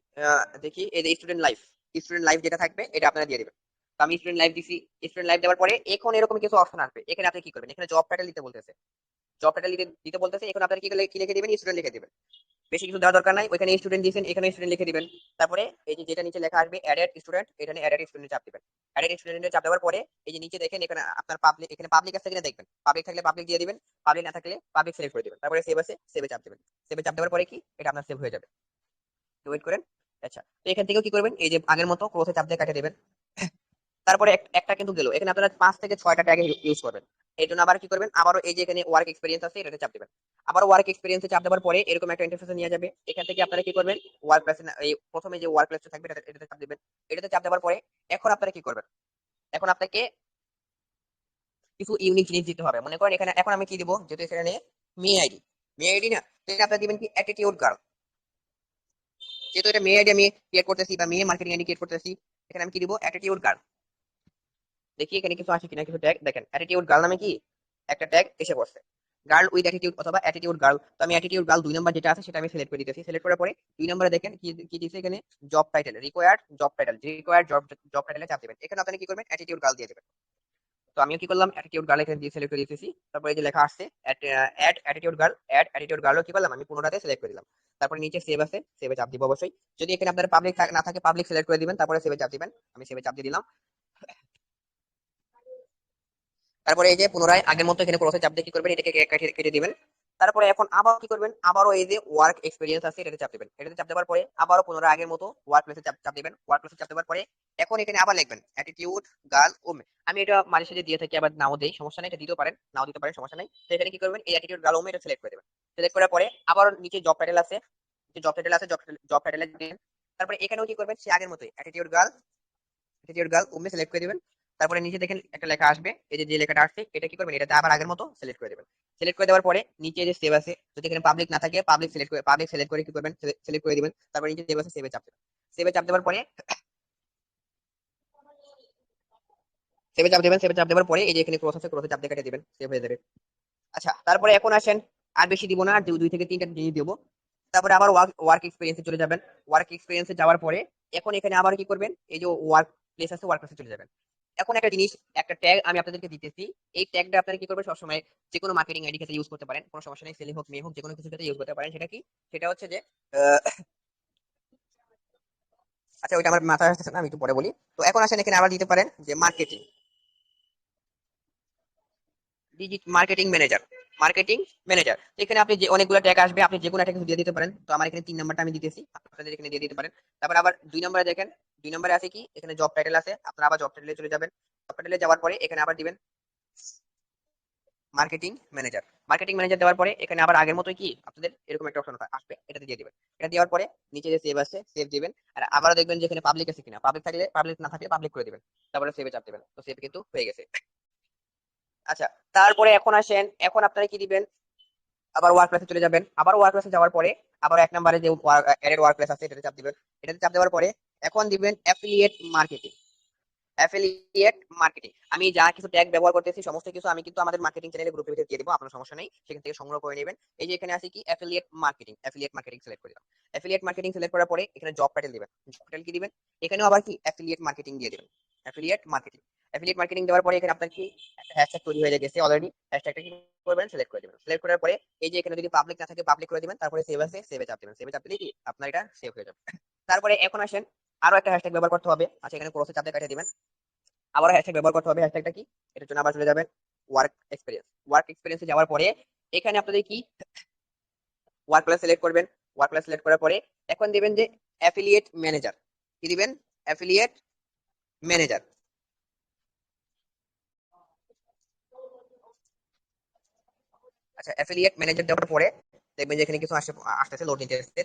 Speaker 1: দেখি এই যে স্টুডেন্ট লাইফ, স্টুডেন্ট লাইফ যেটা থাকবে এটা আপনারা দিয়ে দিবেন। তো আমি স্টুডেন্ট লাইফ দিছি। স্টুডেন্ট লাইফ দেওয়ার পরে এখন এরকম কিছু অপশন আসবে। এখানে আপনি কি করবেন, এখানে জব টাইটেল দিতে বলতেছে। জব টাইটেল দিতে বলতেছে। এখন আপনারা কি লিখে দিবেন, স্টুডেন্ট লিখে দিবেন। বেশি কিছু দেওয়ার দরকার নাই, ওইখানে স্টুডেন্ট দিয়েছেন, এখানে স্টুডেন্ট লিখে দিবেন। তারপরে এই যে যেটা নিচে লেখা আসবে অ্যাডেড স্টুডেন্ট, এখানে অ্যাডেড স্টুডেন্ট চাপ দিবেন। অ্যাডেড স্টুডেন্টে চাপ দেওয়ার পরে এই যে নিচে দেখেন এখানে আপনার পাবলিক, এখানে পাবলিক আছে কিনা দেখবেন। পাবলিক থাকলে পাবলিক দিয়ে দিবেন, পাবলিক না থাকলে পাবলিক সিলেক্ট করে দিবেন। তারপরে সেভ আছে, সেভে চাপ দিবেন। সেভে চাপ দেওয়ার পরে কি এটা আপনার সেভ হয়ে যাবে। ওয়েট করেন। আচ্ছা, তো এখান থেকেও কি করবেন, এই যে আগের মতো ক্রসে চাপ দিয়ে কাটিয়ে দিবেন। তারপরে একটা কিন্তু গেল, এখানে আপনারা 5 থেকে 6টা ট্যাগ ইউজ করবেন। এই জন্য আবার কি করবেন, আবারও এই যে এখানে ওয়ার্ক এক্সপিরিয়েন্স আছে এটাতে চাপ দিবেন। আবার ওয়ার্ক এক্সপিরিয়েন্সে চাপ দেওয়ার পরে এরকম একটা ইন্টারফেসে নিয়ে যাবে। এখান থেকে আপনারা কি করবেন, ওয়ার্ক প্লেস, এই প্রথমে যে ওয়ার্ক প্লেসটা থাকবে এটাতে চাপ দিবেন। এটাতে চাপ দেওয়ার পরে এখন আপনারা কি করবেন, এখন আপনাকে কিছু ইউনিক জিনিস দিতে হবে। মনে করেন এখানে এখন আমি কি দিব, যেহেতু এখানে মেয়ে আইডি, মেয়ে আইডি না, তো এটা আপনারা দিবেন কি অ্যাটিটিউড গার্ল। যেহেতু এটা মেয়ে আইডি আমি ক্রিয়েট করতেছি বা মেয়ে মার্কেটিং আইডি ক্রিয়েট করতেছি, এখানে আমি কি দিব অ্যাটিটিউড গার্ল। দেখি এখানে কিছু আসে কিনা, কিছু ট্যাগ দেখেন অ্যাটিটিউড গার্ল নামে কি একটা ট্যাগ এসে পড়ছে, গার্ল উইথ অ্যাটিটিউড অথবা অ্যাটিটিউড গার্ল। তো আমি অ্যাটিটিউড গার্ল 2 নম্বর যেটা আছে সেটা আমি সিলেক্ট করে দিতেছি। সিলেক্ট করার পরে 2 নম্বরে দেখেন কি কি দিছে এখানে, job title required, job title required, job টাইটেলে চাপ দিবেন। এখানে আপনি কি করবেন, অ্যাটিটিউড গার্ল দিয়ে দিবেন। তো আমিও কি করলাম, অ্যাটিটিউড গার্ল এখানে দিয়ে সিলেক্ট করে দিতেছি। তারপরে এই যে লেখা আসছে add attitude girl, add attitude গার্লও কি করলাম আমি 15টাতে সিলেক্ট করে দিলাম। তারপরে নিচে সেভ আছে, সেভে চাপ দিব অবশ্যই। যদি এখানে আপনার পাবলিক না থাকে পাবলিক সিলেক্ট করে দিবেন, তারপরে সেভে চাপ দিবেন। আমি সেভে চাপ দিয়ে দিলাম। তারপরে এই যে পুনরায় আগের মতো এখানে ক্রসে চাপ দিয়ে কি করবেন, এটাকে কেটে কেটে দিবেন। তারপরে এখন আবার কি করবেন, আবারও এই যে ওয়ার্ক এক্সপিরিয়েন্স আছে এটাতে চাপ দিবেন। এটাতে চাপ দেওয়ার পরে আবারও পুনরায় আগের মতো ওয়ার্ক প্লেসে চাপ চাপ দিবেন। ওয়ার্ক প্লেসে চাপ দেওয়ার পরে এখন এখানে আবার লিখবেন অ্যাটিটিউড গার্ল ওমে। আমি এটা মাঝে সাঝে দিয়ে থাকি, আবার নাও দেই, সমস্যা নাই, এটা দিতেও পারেন নাও দিতে পারেন, সমস্যা নাই। তো এখানে কি করবেন, এই অ্যাটিটিউড গার্ল ওমে এটা সিলেক্ট করে দেবেন। সিলেক্ট করার পরে আবার নিচে জব টাইটেল আছে, জব টাইটেল আছে, জব টাইটেলে দিবেন। তারপরে এখানেও কি করবেন, সে আগের মতোই অ্যাটিটিউড গার্ল, অ্যাটিটিউড গার্ল ওমে সিলেক্ট করে দিবেন। তারপরে নিচে দেখেন একটা লেখা আসবে, এই যে যে লেখাটা আসছে এটা কি করবেন, এটাতে আবার আগের মতো সিলেক্ট করে দেবেন। সিলেক্ট করে দেওয়ার পরে নিচে যে সেভ আছে, যদি এখানে পাবলিক না থাকে পাবলিক সিলেক্ট করে কি করবেন, সিলেক্ট করে দিবেন। তারপরে নিচে সেভ আছে, সেভে চাপ দেবেন। সেভে চাপ দেওয়ার পরে সেভে চাপ দেবেন। সেভে চাপ দেওয়ার পরে এই যে এখানে ক্রস আছে, ক্রসে চাপ দিয়ে কেটে দিবেন, সেভ হয়ে যাবে। আচ্ছা, তারপরে এখন আসেন, আর বেশি দিব না, আর 2 থেকে 3টা জিনিস দেবো। তারপরে আবার ওয়ার্ক এক্সপিরিয়েন্সে চলে যাবেন। ওয়ার্ক এক্সপিরিয়েন্সে যাওয়ার পরে এখন এখানে আবার কি করবেন, এই যে ওয়ার্ক প্লেস আছে ওয়ার্ক প্লেসে চলে যাবেন। এখন একটা জিনিস, একটা ট্যাগ আমি আপনাদেরকে দিতেছি। এই ট্যাগটা আপনারা কি করবেন, সবসময় যে কোনো মার্কেটিং আইডি ক্ষেত্রে ইউজ করতে পারেন, কোনো সমস্যা নেই, সেলিং হোক মেয়ে হোক যে কোনো কিছু ক্ষেত্রে ইউজ করতে পারেন। সেটা কি, সেটা হচ্ছে যে আচ্ছা ওইটা আমার মাথায় আসতেছে না, আমি একটু পরে বলি। তো এখন আসেন এখানে আবার দিতে পারেন যে marketing, marketing manager, marketing manager. এখানে আপনি যে অনেকগুলো ট্যাগ আসবে, আপনি যে কোনো একটা কিছু দিয়ে দিতে পারেন। তো আমার এখানে 3 নম্বরটা আমি দিতেছি, আপনাদের এখানে দিয়ে দিতে পারেন। তারপর আবার 2 নম্বরে দেখেন, 2 নম্বরে আছে কি, এখানে জব টাইটেল আছে, আপনারা আবার জব টাইটেলে চলে যাবেন। জব টাইটেলে যাওয়ার পরে এখানে আবার দিবেন মার্কেটিং ম্যানেজার। মার্কেটিং ম্যানেজার দেওয়ার পরে এখানে আবার আগের মতোই কি আপনাদের এরকম একটা অপশন আসবে, এটাতে দিয়ে দিবেন। এটা দেওয়ার পরে নিচে যে সেভ আছে সেভ দিবেন। আর আবারও দেখবেন যে এখানে পাবলিক আছে কিনা, পাবলিক থাকলে পাবলিক, না থাকলে পাবলিক করে দিবেন। তারপরে সেভে চাপ দিবেন। তো সেভ কিন্তু হয়ে গেছে। আচ্ছা, তারপরে এখন আসেন, এখন আপনারা কি দিবেন, আবার ওয়ার্ক প্লেসে চলে যাবেন। আবার ওয়ার্ক প্লেসে যাওয়ার পরে আবার 1 নম্বরে যে এডেড ওয়ার্ক প্লেস আছে এটাতে চাপ দিবেন। এটাতে চাপ দেওয়ার পরে এখন দিবেন অ্যাফিলিয়েট মার্কেটিং। অ্যাফিলিয়েট মার্কেটিং, আমি যা কিছু ট্যাগ ব্যবহার করতেছি সমস্ত কিছু আমি কিন্তু আমাদের মার্কেটিং চ্যানেলে গ্রুপের ভিতরে দিয়ে দেবো, আপনার সমস্যা নেই, সেখান থেকে সংগ্রহ করে নেবেন। এই যে এখানে আছে কি affiliate marketing, affiliate marketing select করে দিলাম। অ্যাফিলিয়েট মার্কেটিং সিলেক্ট করার পরে এখানে জব টাইটেল দিবেন। জব টাইটেল কি দিবেন, এখানেও আবার কি অ্যাফিলিয়েট মার্কেটিং দিয়ে দিবেন। অ্যাফিলিয়েট মার্কেটিং, অ্যাফিলিয়েট মার্কেটিং দেওয়ার পরে এখানে আপনার কি একটা হ্যাশট্যাগ তৈরি হয়ে গেছে অলরেডি। হ্যাশট্যাগটা কি করবেন, সিলেক্ট করে দিবেন। সিলেক্ট করার পরে এই যে এখানে যদি পাবলিক না থাকে পাবলিক করে দিবেন। তারপরে সেভ আছে, সেভে চাপ দিবেন। সেভে চাপ দিলে কি আপনার এটা সেভ হয়ে যাবে। তারপরে এখন আসেন আরো একটা হ্যাশট্যাগ ব্যবহার করতে হবে। আচ্ছা, এখানে ক্রসে চাপ দিয়ে কাটিয়ে দিবেন। আবার হ্যাশট্যাগ ব্যবহার করতে হবে। হ্যাশট্যাগটা কি, এটার জন্য আবার চলে যাবেন ওয়ার্ক এক্সপিরিয়েন্স। ওয়ার্ক এক্সপিরিয়েন্সে যাওয়ার পরে এখানে আপনাদের কি ওয়ার্ক প্লেস সিলেক্ট করবেন। ওয়ার্ক প্লেস সিলেক্ট করার পরে এখন দিবেন যে অ্যাফিলিয়েট ম্যানেজার, কি দিবেন, অ্যাফিলিয়েট ম্যানেজার। আচ্ছা, অ্যাফিলিয়েট ম্যানেজার দেওয়ার পরে দেখবেন যে এখানে কিছু আসতেছে লোড নিতে আসছে।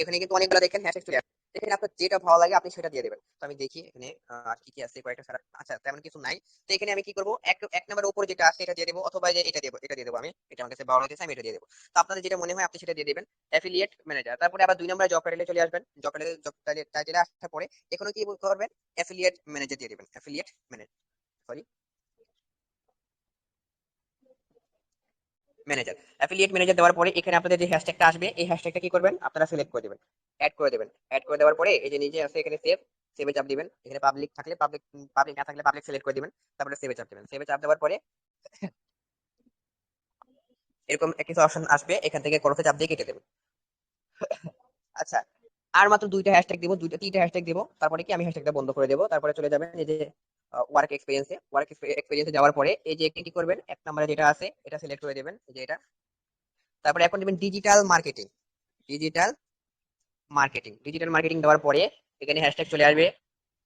Speaker 1: এখানে কিন্তু অনেকগুলো দেখেন হ্যাশট্যাগ চলে আসছে। এখানে আপনার যেটা ভালো লাগে আপনি সেটা দিয়ে দেবেন। তো আমি দেখি এখানে আর কি কি আছে কয়েকটা ছাড়া, আচ্ছা তেমন কিছু নাই। তো এখানে আমি কি করব, এক এক নম্বরের উপরে যেটা আছে এটা দিয়ে দেবো, অথবা যে এটা দিয়ে দেবো আমি, এটা আমার কাছে ভালো লাগছে আমি এটা দিয়ে দেবো। তো আপনাদের যেটা মনে হয় আপনি সেটা দিয়ে দিবেন। অ্যাফিলিয়েট ম্যানেজার, তারপরে আবার 2 নম্বরে জব টাইটেলে চলে আসবেন। জব টাইটেলে আসার পরে এখানে কি করবেন, অ্যাফিলিয়েট ম্যানেজার দিয়ে দিবেন, affiliate manager, sorry manager. Affiliate manager দেওয়ার পরে এখানে আপনাদের যে হ্যাশট্যাগটা আসবে এই হ্যাশট্যাগটা কি করবেন, আপনারা সিলেক্ট করে দিবেন, অ্যাড করে দিবেন। অ্যাড করে দেওয়ার পরে এই যে নিচে আছে এখানে সেভে চাপ দিবেন। এখানে পাবলিক থাকলে পাবলিক, পাবলিক না থাকলে পাবলিক সিলেক্ট করে দিবেন। তারপরে সেভে চাপ দিবেন। সেভে চাপ দেওয়ার পরে এরকম কিছু অপশন আসবে, এখান থেকে ক্রসে চাপ দিয়ে কেটে দেবেন। আচ্ছা, আর মাত্র দুইটা হ্যাশট্যাগ দিব, দুইটা তিনটা হ্যাশট্যাগ দিব, তারপরে কি আমি হ্যাশট্যাগটা বন্ধ করে দেবো। তারপরে চলে যাবেন এই যে ওয়ার্ক এক্সপেরিয়েন্সে যাওয়ার পরে এই যে কি করবেন, এক নম্বরে যেটা আছে এটা সিলেক্ট করে দেবেন, এই যে এটা। তারপরে এখন দিবেন digital marketing. Digital digital marketing দেওয়ার পরে এখানে হ্যাশট্যাগ চলে আসবে,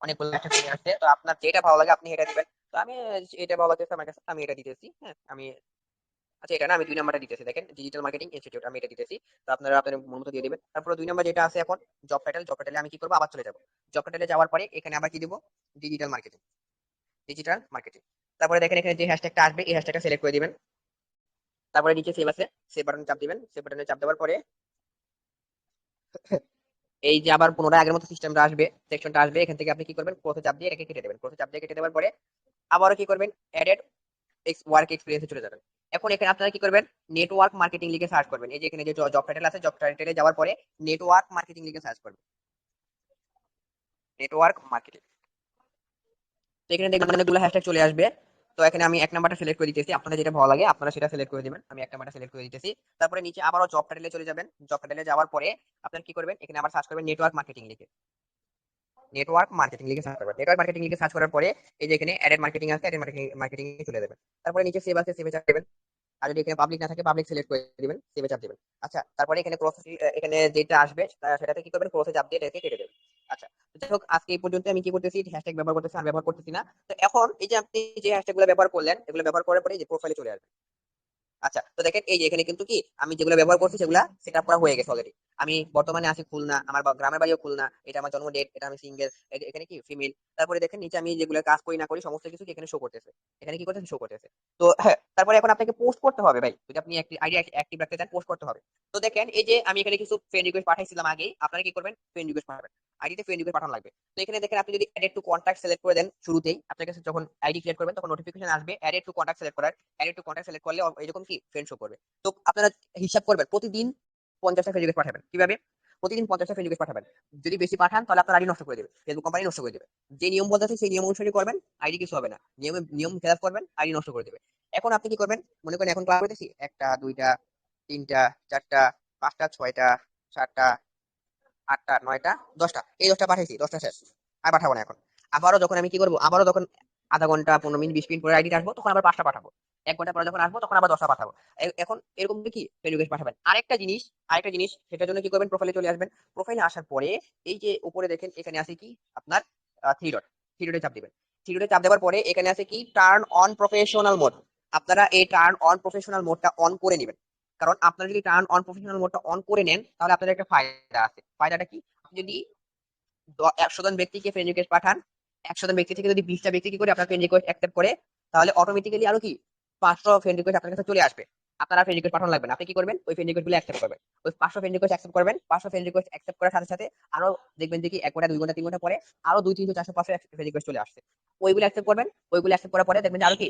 Speaker 1: অনেকগুলো হ্যাশট্যাগ চলে আসছে। তো আপনার যেটা ভালো লাগে আপনি এটা দিবেন। তো আমি এটা ভালো লাগতেছে আমার কাছে, আমি এটা দিতেছি। হ্যাঁ আমি, আচ্ছা এটা না, আমি 2 নাম্বারটা দিতেছি, দেখেন ডিজিটাল মার্কেটিং ইনস্টিটিউট, আমি এটা দিতেছি। তো আপনারা আপনাদের মন মতো দিয়ে দিবেন। তারপরে 2 নাম্বার যেটা আছে এখন জব টাইটেল আমি কি করবো, আবার চলে যাবো। জব টাইটেলে যাওয়ার পরে এখানে আবার কি দিব, ডিজিটাল মার্কেটিং, ডিজিটাল মার্কেটিং। তারপরে দেখেন এখানে যে হ্যাশট্যাগটা আসবে এই হ্যাশট্যাগটা সিলেক্ট করে দিবেন। তারপরে নিচে সেভ আছে, সেভ বাটনে চাপ দিবেন। সেভ বাটনে চাপ দেওয়ার পরে এই যে আবার পুনরায় আগের মতো সিস্টেমটা আসবে, সেকশনটা আসবে, এখান থেকে আপনি কি করবেন, ক্রসে চাপ দিয়ে এটাকে কেটে দেবেন। ক্রসে চাপ দিয়ে কেটে দেওয়ার পরে আবারও কি করবেন, অ্যাডেড ওয়ার্ক এক্সপিরিয়েন্সে চলে যাবেন। এখন এখানে আপনারা কি করবেন, নেটওয়ার্ক মার্কেটিং লিখে সার্চ করবেন। এই যে এখানে যে জব টাইটেল আছে জব টাইটেলে যাওয়ার পরে নেটওয়ার্ক মার্কেটিং লিখে সার্চ করবেন, নেটওয়ার্ক মার্কেটিং। তো এখানে দেখবেন অনেকগুলো হ্যাশট্যাগ চলে আসবে। তো এখানে আমি 1 নাম্বারটা সিলেক্ট করে দিতেছি, আপনাদের যেটা ভালো লাগে আপনারা সেটা সিলেক্ট করে দিবেন। আমি 1 নাম্বারটা সিলেক্ট করে দিতেছি। তারপরে নিচে আবারও জব টাইটেলে চলে যাবেন। জব টাইটেলে যাওয়ার পরে আপনারা কি করবেন, এখানে আবার সার্চ করবেন নেটওয়ার্ক মার্কেটিং লিখে, নেটওয়ার্ক মার্কেটিং লিখে সার্চ করবেন। নেটওয়ার্ক মার্কেটিং লিখে সার্চ করার পরে এই যে এখানে অ্যাডেড মার্কেটিং আছে, অ্যাডেড মার্কেটিং এ চলে যাবেন। তারপরে নিচে সেভ আছে, সেভে চাপ দেবেন। আর যদি এখানে পাবলিক না থাকে পাবলিক সিলেক্ট করে দিবেন, সেভে চাপ দিবেন। আচ্ছা, তারপরে এখানে ক্রস, এখানে যেটা আসবে সেটাতে কি করবেন, ক্রসে চাপ দিয়ে এটাকে কেটে দেবেন। আচ্ছা, তো যাই হোক আজকে এই পর্যন্ত আমি কি করতেছি, হ্যাশট্যাগ ব্যবহার করতেছি আর ব্যবহার করতেছি না। তো এখন এই যে আপনি যে হ্যাশট্যাগ গুলো ব্যবহার করলেন এগুলো ব্যবহার করার পরে এই যে প্রোফাইলে চলে আসবে। আচ্ছা, তো দেখেন এই যে এখানে কিন্তু কি আমি যেগুলো ব্যবহার করছি সেগুলা সেট আপ করা হয়ে গেছে অলরেডি। আমি বর্তমানে আছি খুলনা, আমার গ্রামের বাড়িও খুলনা, এটা আমার জন্ম ডেট, এটা আমি সিঙ্গেল, এখানে কি ফিমেল। তারপরে দেখেন নিচে আমি যেগুলো কাজ করি না করি সমস্ত কিছু কি এখানে শো করতেছে, এখানে কি করতেছে, শো করতেছে। তো হ্যাঁ, তারপরে এখন আপনাকে পোস্ট করতে হবে ভাই, যদি আপনি একটি আইডি অ্যাক্টিভ রাখতে চান পোস্ট করতে হবে। তো দেখেন এই যে আমি এখানে কিছু ফ্রেন্ড রিকোয়েস্ট পাঠাইছিলাম আগে, আপনারা কি করবেন, ফ্রেন্ড রিকোয়েস্ট পাঠাবেন, আইডিতে ফ্রেন্ড রিকোয়েস্ট পাঠানো লাগবে। তো এখানে দেখেন আপনি যদি অ্যাডেড টু কন্টাক্ট সিলেক্ট করে দেন শুরুতেই, আপনার কাছে যখন আইডি ক্রিয়েট করবেন তখন নোটিফিকেশন আসবে অ্যাডেড টু কন্টাক্ট সিলেক্ট করার। অ্যাডেড টু কন্টাক্ট সিলেক্ট করলে এরকম কি ফ্রেন্ড শো করবে। তো আপনারা হিসাব করবেন প্রতিদিন 50টা ফ্রেন্ড রিকোয়েস্ট পাঠাবেন। কিভাবে, প্রতিদিন 50টা ফ্রেন্ড রিকোয়েস্ট পাঠাবেন। যদি বেশি পাঠান তাহলে আপনার আইডি নষ্ট করে দেবে, ফেসবুক কোম্পানি নষ্ট করে দেবে। যে নিয়ম বলতেছে সেই নিয়ম অনুসারে করবেন, আইডি কিছু হবে না। নিয়ম খেলাপ করবেন, আইডি নষ্ট করে দেবে। এখন আপনি কি করবেন, মনে করেন এখন ক্লাস করতেছি, একটা দুইটা তিনটা চারটা পাঁচটা ছয়টা সাতটা আটটা নয়টা 10টা, এই 10টা পাঠাইছি, 10টা শেষ, আর পাঠাবো না এখন। আবারও যখন আমি কি করবো, আবারও যখন আধা ঘন্টা 15 মিনিট 20 মিনিট পরে আইডি আসবো তখন আবার 5টা পাঠাবো। 1 ঘন্টা পরে যখন আসবো তখন আবার 10টা পাঠাবো। এখন এরকম কি ফ্রেন্ড রিকোয়েস্ট পাঠাবেন। আরেকটা জিনিস সেটার জন্য কি করবেন, প্রোফাইলে চলে আসবেন। প্রোফাইলে আসার পরে এই যে উপরে দেখেন এখানে আছে কি আপনার থ্রি ডটে চাপ দিবেন। থ্রি ডটে চাপ দেওয়ার পরে এখানে আছে কি টার্ন অন প্রফেশনাল মোড। আপনারা এই টার্ন অন প্রফেশনাল মোডটা অন করে নেবেন। কারণ আপনারা যদি টার্ন অন প্রফেশনাল মোডটা অন করে নেন তাহলে আপনাদের একটা ফায়দা আছে। ফায়দাটা কি, আপনি যদি 100 জন ব্যক্তিকে ফ্রেন্ড রিকোয়েস্ট পাঠান, 100 জন ব্যক্তি থেকে যদি 20টা ব্যক্তি কি করে আপনার ফ্রেন্ড রিকোয়েস্ট অ্যাকসেপ্ট করে, তাহলে অটোমেটিক্যালি আরো কি 500 ফ্রেন্ড রিকোয়েস্ট আপনার কাছে চলে আসবে। আপনারা ফ্রেন্ড রিকোয়েস্ট পাঠানো লাগবে না, আপনি কি করবেন, ওই ফ্রেন্ড রিকোয়েস্ট গুলো অ্যাকসেপ্ট করবেন। ওই 500 ফ্রেন্ড রিকোয়েস্ট অ্যাকসেপ্ট করবেন, 500 ফ্রেন্ড রিকোয়েস্ট অ্যাকসেপ্ট করার সাথে সাথে আরো দেখবেন যে কি 1 ঘন্টা 2 ঘন্টা 3 ঘন্টা পরে আরো 2 300 400 500 ফ্রেন্ড রিকোয়েস্ট চলে আসছে। ওইগুলো অ্যাকসেপ্ট করবেন। ওইগুলো অ্যাকসেপ্ট করার পরে দেখবেন যে আরো কি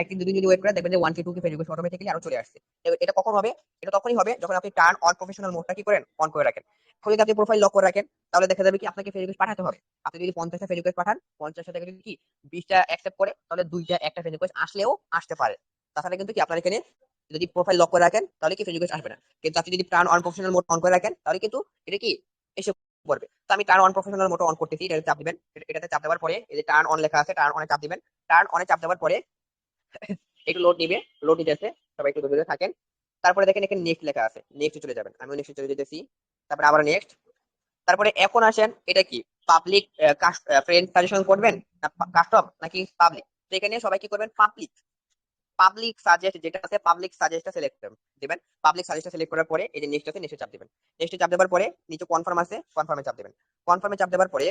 Speaker 1: একদিন দুদিন যদি ওয়েট করে দেখবেন যে 1 কে 2 কে ফ্রেন্ড রিকোয়েস্ট অটোমেটিক্যালি আরো চলে আসছে। এটা কখন হবে, এটা তখনই হবে যখন আপনি টার্ন অন প্রফেশনাল মোডটা কি করেন, অন করে রাখেন। এখন যদি আপনি প্রোফাইল লক করে রাখেন তাহলে দেখা যাবে কি আপনাকে ফ্রেন্ড রিকোয়েস্ট পাঠাতে হবে। আপনি যদি 50টা ফ্রেন্ড রিকোয়েস্ট পাঠান, 50টা থেকে যদি কি 20টা অ্যাকসেপ্ট করে তাহলে দুইটা একটা ফ্রেন্ড রিকোয়েস্ট আসলেও আসতে পারে। তাছাড়া কিন্তু কি আপনার এখানে যদি প্রোফাইল লক করে রাখেন তাহলে কি ফ্রেন্ড রিকোয়েস্ট আসবে না। কিন্তু আপনি যদি turn on professional mode on করে রাখেন তাহলে কিন্তু এটা কি এসে পড়বে। তো আমি turn on professional mode on করতেছি, এটাতে চাপ দিবেন। এটাতে চাপ দেওয়ার পরে এই যে টার্ন অন লেখা আছে টার্ন অনে চাপ দিবেন। টার্ন অনে চাপ দেওয়ার পরে একটু লোড নিবে, লোড নিতেছে, সবাই একটু ধরে থাকেন। তারপরে দেখেন এখানে নেক্সট লেখা আছে, নেক্সট চলে যাবেন, আমি নেক্সট চলে যেতেছি। তারপরে আবার নেক্সট। তারপরে এখন আসেন এটা কি পাবলিক ফ্রেন্ড সাজেশন করবেন না কাস্টম নাকি পাবলিক। তো এখানে সবাই কি করবেন, পাবলিক পাবলিক সাজেস্ট যেটা আছে, পাবলিক সাজেস্টটা সিলেক্ট দিবেন। পাবলিক সাজেস্টটা সিলেক্ট করার পরে এই যে নেক্সট আছে, নেক্সটে চাপ দিবেন। নেক্সটে চাপ দেওয়ার পরে নিচে কনফার্ম আছে, কনফার্মে চাপ দিবেন। কনফার্মে চাপ দেওয়ার পরে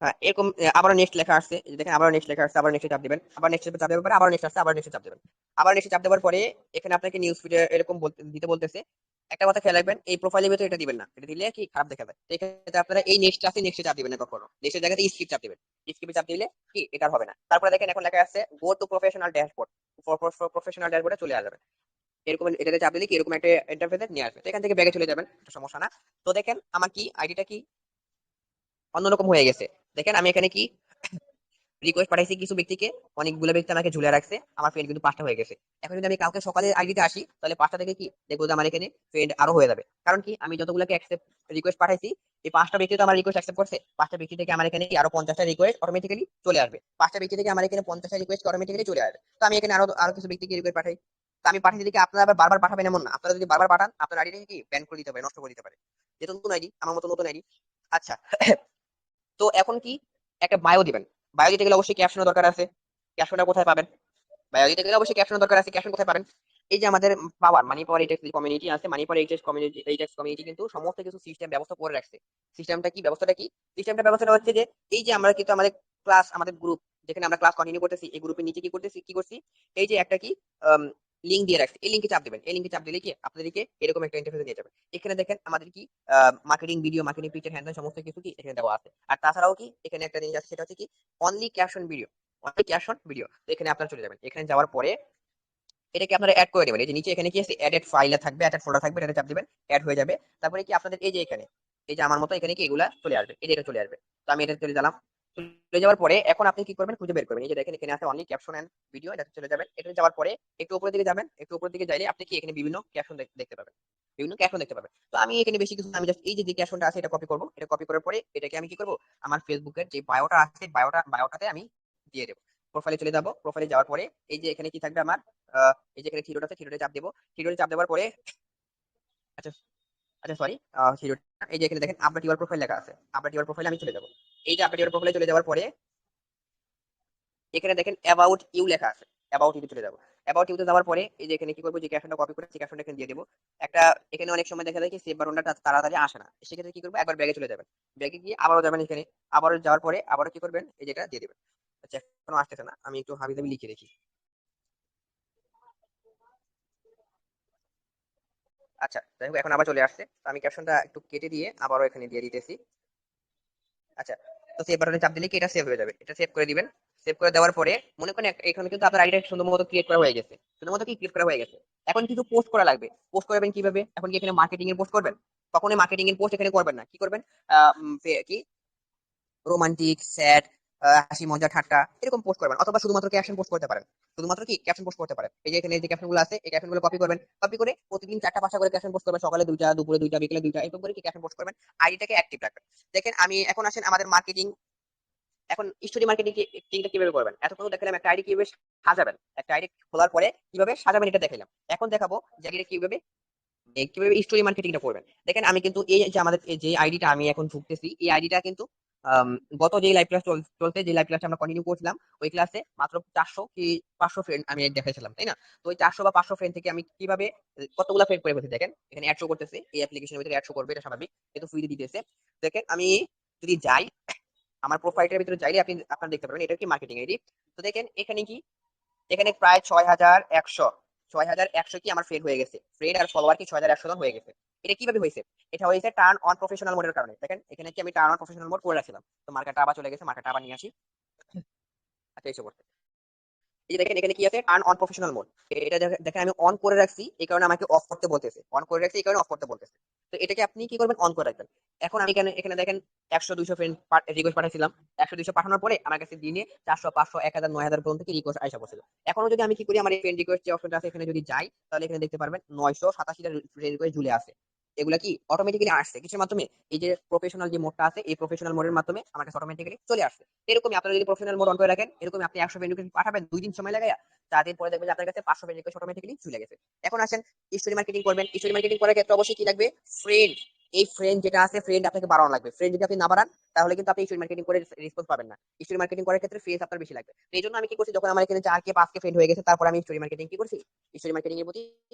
Speaker 1: হ্যাঁ এরকম আবারও নেক্সট লেখা আসছে, এই যে দেখেন আবারও নেক্সট লেখা আসছে, আবার নেক্সটে চাপ দিবেন। আবার নেক্সটে চাপ দেওয়ার পরে আবার নেক্সট আসছে, আবার নেক্সটে চাপ দিবেন। আবার নেক্সটে চাপ দেওয়ার পরে এখানে আপনাকে নিউজ ফিডে এরকম দিতে বলতেছে। একটা কথা খেয়াল রাখবেন, এই প্রোফাইলের ভিতরে এটা দিবেন না, এটা দিলে কি খারাপ দেখা যায়। তো এক্ষেত্রে আপনারা এই নেক্সট আছে, নেক্সটে চাপ দিবেন না কখনো, নেক্সটের জায়গাতে স্কিপ চাপ দিবেন। স্কিপে চাপ দিলে কি এটা আর হবে না। তারপরে দেখেন এখন লেখা আছে go to professional dashboard. Professional ড্যাশবোর্ডে চলে আসবে। এরকম এটাতে চাপ দিলে কি এরকম একটা ইন্টারফেসে নিয়ে আসবে। তো এখান থেকে ব্যাগে চলে যাবেন, সমস্যা না। তো দেখেন আমার কি আইডিটা কি অন্যরকম হয়ে গেছে। দেখেন আমি এখানে কি রিকোয়েস্ট পাঠাইছি কিছু ব্যক্তিকে, অনেকগুলো ব্যক্তি আমাকে ঝুলে রাখছে, আমার ফ্রেন্ড কিন্তু 5টা হয়ে গেছে। এখন যদি আমি কালকে সকালে আইডিতে আসি, তাহলে 5টা থেকে কি দেখবো যে আমার এখানে ফ্রেন্ড আরো হয়ে যাবে। কারণ কি আমি যতগুলোকে অ্যাকসেপ্ট রিকোয়েস্ট পাঠাইছি, এই 5টা ব্যক্তি তো আমার রিকোয়েস্ট অ্যাকসেপ্ট করছে। 5টা ব্যক্তি থেকে আমার এখানে কি আরো 50টা রিকোয়েস্ট অটোমেটিক্যালি চলে আসবে। 5টা ব্যক্তি থেকে আমার এখানে 50টা রিকোয়েস্ট অটোমেটিক্যালি চলে আসবে। তো আমি এখানে আরো আরো কিছু ব্যক্তিকে রিকোয়েস্ট পাঠাই। তো আমি পাঠিয়ে দিকে আপনারা আবার বারবার পাঠাবেন এমন না, আপনারা যদি বারবার পাঠান আপনার আইডিটাকে কি ব্যান করে দিতে পারে, নষ্ট করে দিতে পারে। যেহেতু নতুন আইডি, আমার মতো নতুন আইডি। আচ্ছা, তো এখন কি একটা বায়ো দিবেন। বায়ো দিতে গেলে অবশ্যই ক্যাপশনের দরকার আছে। ক্যাপশনটা কোথায় পাবেন? বায়ো দিতে গেলে অবশ্যই ক্যাপশনের দরকার আছে। ক্যাপশন কোথায় পাবেন? এই যে আমাদের পাওয়ার মানি পাওয়ার এইটেক্স কমিউনিটি আছে, মানি পাওয়ার এইটেক্স কমিউনিটি কিন্তু সমস্ত কিছু সিস্টেম ব্যবস্থা করে রাখছে। সিস্টেমটা কি, ব্যবস্থাটা কি? ব্যবস্থাটা হচ্ছে যে এই যে আমরা কিন্তু আমাদের ক্লাস, আমাদের গ্রুপ যেখানে আমরা ক্লাস কন্টিনিউ করতেছি, এই গ্রুপের নিচে কি করছি, এই যে একটা কি লিংক দিয়ে রাখছি, এই লিংকে চাপ দিবেন। এই লিংকে চাপ দিলে কি আপনাদেরকে এরকম একটা ইন্টারফেসে নিয়ে যাবে। এখানে দেখেন আমাদের কি marketing video, marketing picture, hand সমস্ত কিছু কি এখানে দেওয়া আছে। আর তাছাড়াও কি এখানে একটা জিনিস আছে, সেটা হচ্ছে কি only caption video. Only caption video, তো এখানে আপনারা চলে যাবেন। এখানে যাওয়ার পরে এটাকে আপনারা অ্যাড করে নেবেন। এই যে নিচে এখানে কি আছে, অ্যাডেড ফাইলে থাকবে, অ্যাডেড ফোল্ডার থাকবে, এটাতে চাপ দিবেন, অ্যাড হয়ে যাবে। তারপরে কি আপনাদের এই যে এখানে, এই যে আমার মতো এখানে কি এগুলা চলে আসবে, এই যে এটা চলে আসবে। তো আমি এটা চলে গেলাম। চলে যাওয়ার পরে এখন আপনি কি করবেন, খুঁজে বের করবেন। এই যে দেখেন এখানে আছে অনলি ক্যাপশন এন্ড ভিডিও, এটাতে চলে যাবেন। এটাতে যাওয়ার পরে একটু উপরের দিকে যাবেন, একটু উপরের দিকে যাইলে আপনি কি এখানে বিভিন্ন ক্যাপশন দেখতে পাবেন, বিভিন্ন ক্যাপশন দেখতে পাবেন। তো আমি এখানে বেশি কিছু না, আমি জাস্ট এই যে ক্যাপশনটা আছে এটা কপি করব। এটা কপি করার পরে এটাকে আমি কি করব, আমার ফেসবুকের যে বায়োটা আছে, বায়োটাতে আমি দিয়ে দেবো। প্রোফাইলে চলে যাবো। প্রোফাইলে যাওয়ার পরে এই যে এখানে কি থাকবে আমার, এই যে এখানে থিরোটা আছে, থিরোটা চাপ দেবো। থিরোটা চাপ দেওয়ার পরে আচ্ছা, আচ্ছা সরি, থিরোটা, এই যে এখানে দেখেন আপডেট ইউর প্রোফাইল লেখা আছে, আপডেট ইউর প্রোফাইলে আমি চলে যাবো। এই যে আপডেট ইউর প্রোফাইলে চলে যাওয়ার পরে এখানে দেখেন অ্যাবাউট ইউ লেখা আছে, অ্যাবাউট ইউতে চলে যাবো। অ্যাবাউট ইউতে যাওয়ার পরে এই যে এখানে কি করবো, যে ক্যাপশনটা কপি করে সেই ক্যাপশনটা এখানে দিয়ে দেবো। একটা এখানে অনেক সময় দেখা যায় কি সেভ বাটনটা তাড়াতাড়ি আসে না, সেক্ষেত্রে কি করবো, একবার ব্যাগে চলে যাবেন। ব্যাগে গিয়ে আবারও যাবেন এখানে, আবারও যাওয়ার পরে আবারও কি করবেন, এই যেটা দিয়ে দেবেন। আচ্ছা এখনো আসতেছে না, আমি একটু হাবি জাবি লিখে দেখি। আচ্ছা যাই হোক, এখন আবার চলে আসছে। তো আমি ক্যাপশনটা একটু কেটে দিয়ে আবারও এখানে দিয়ে দিতেছি। আচ্ছা, তো সেভ বাটনে চাপ দিলে কি এটা সেভ হয়ে যাবে, এটা সেভ করে দিবেন। সেভ করে দেওয়ার পরে মনে করেন এখানে কিন্তু আপনার আইডিটা সুন্দর মতো ক্রিয়েট করা হয়ে গেছে, সুন্দর মতো কি ক্রিয়েট করা হয়ে গেছে। এখন কিছু পোস্ট করা লাগবে। পোস্ট করবেন কিভাবে, এখন কি এখানে মার্কেটিং এর পোস্ট করবেন? কখনোই মার্কেটিং এর পোস্ট এখানে করবেন না। কি করবেন, কি রোমান্টিক, স্যাড, হাসি মজা ঠাট্টা এরকম পোস্ট করবেন, অথবা শুধুমাত্র ক্যাপশন পোস্ট করতে পারেন। শুধুমাত্র কি ক্যাপশন পোস্ট করতে পারেন। এই যে এখানে যে ক্যাপশন গুলো আছে, এই ক্যাপশন গুলো কপি করবেন। কপি করে প্রতিদিন 4টা 5টা করে ক্যাপশন পোস্ট করবেন, সকালে 2টা, দুপুরে 2টা, বিকেলে 2টা, এরকম করে কি ক্যাপশন পোস্ট করবেন। আইডিটাকে অ্যাক্টিভ রাখবেন। দেখেন আমি এখন আসেন আমাদের মার্কেটিং, এখন স্টোরি মার্কেটিংটা কিভাবে করবেন। এতক্ষণ দেখালাম একটা আইডি কিভাবে সাজাবেন, একটা আইডি খোলার পরে কিভাবে সাজাবেন এটা দেখালাম। এখন দেখাবো যে আইডিটা কিভাবে স্টোরি মার্কেটিংটা করবেন। দেখেন আমি কিন্তু এই যে আমাদের এই যে আইডিটা আমি এখন ঢুকতেছি, এই আইডিটা কিন্তু গত যে লাইভ ক্লাস চলতে, যে লাইভ ক্লাসটা আমরা কন্টিনিউ করছিলাম, ওই ক্লাসে মাত্র 400 কি 500 ফ্রেন্ড আমি দেখাইছিলাম, তাই না? তো ওই 400 বা 500 ফ্রেন্ড থেকে আমি কিভাবে কতগুলা ফ্রেন্ড করে ফেলছি দেখেন, এখানে অ্যাড শো করতেছে, এই অ্যাপ্লিকেশনের ভিতরে অ্যাড শো করবে, এটা স্বাভাবিক, কিন্তু ফ্রিতে দিতেছে। দেখেন আমি যদি যাই আমার প্রোফাইলটার ভিতরে চাইলে আপনি আপনারা দেখতে পারবেন এটা কি মার্কেটিং আইডি। তো দেখেন এখানে কি, এখানে প্রায় 6100, 6100 কি আমার ফ্রেন্ড হয়ে গেছে। ফ্রেন্ড আর ফলোয়ার কি 6100 জন হয়ে গেছে। এটা কিভাবে হয়েছে? এটা হয়েছে টার্ন অন প্রফেশনাল মোডের কারণে। দেখেন এখানে কি আমি টার্ন অন প্রফেশনাল মোড করে রাখছিলাম। তো মার্কারটা আবার চলে গেছে, মার্কারটা আবার নিয়ে আসি। আচ্ছা এসে পড়ছে। এই যে দেখেন এখানে কি আছে, টার্ন অন প্রফেশনাল মোড। এটা দেখেন আমি অন করে রাখছি, এই কারণে আমাকে অফ করতে বলতেছে। অন করে রাখছি এই কারণে অফ করতে বলতেছে। তো এটাকে আপনি কি করবেন, অন করে রাখবেন। এখন আমি এখানে এখানে দেখেন 100 200 ফ্রেন্ড রিকোয়েস্ট পাঠাইছিলাম। 100 200 পাঠানোর পরে আমার কাছে দিনে 400 500 1000 9000 পর্যন্ত কি রিকোয়েস্ট আইসা পড়ছিল। এখনো যদি আমি কি করি, আমার এই ফ্রেন্ড রিকোয়েস্ট যে অপশনটা আছে এখানে যদি যাই, তাহলে এখানে দেখতে পারবেন 987টা ফ্রেন্ড রিকোয়েস্ট ঝুলে আছে। এগুলা কি অটোমেটিক্যালি আসছে কিছুর মাধ্যমে, এই যে প্রফেশনাল যে মোডটা আছে, এই প্রফেশনাল মোডের মাধ্যমে আমার কাছে অটোমেটিক্যালি চলে আসছে। এরকমই আপনারা যদি প্রফেশনাল মোড অন করে রাখেন, এরকম আপনি 100 ফ্রেন্ড রিকোয়েস্ট পাঠাবেন 2 দিন সময় লাগায়, 4 দিন পরে দেখবেন যে আপনার কাছে 500 ফ্রেন্ড রিকোয়েস্ট অটোমেটিক্যালি চলে গেছে। এখন আসেন স্টোরি মার্কেটিং করবেন। স্টোরি মার্কেটিং করার ক্ষেত্রে অবশ্যই কি লাগবে, ফ্রেন্ড। এই ফ্রেন্ড যেটা আছে, ফ্রেন্ড আপনাকে বাড়ানো লাগবে। ফ্রেন্ড যদি আপনি না বাড়ান, তাহলে কিন্তু আপনি স্টোরি মার্কেটিং করে রেসপন্স পাবেন না। স্টোরি মার্কেটিং করার ক্ষেত্রে ফ্রেন্ড আপনার বেশি লাগবে। তো এই জন্য আমি কি করছি, যখন আমার এখানে 4K 5K ফ্রেন্ড হয়ে গেছে, তারপর আমি স্টোরি মার্কেটিং কি করছি, স্টোরি মার্কেটিং এর প্রতি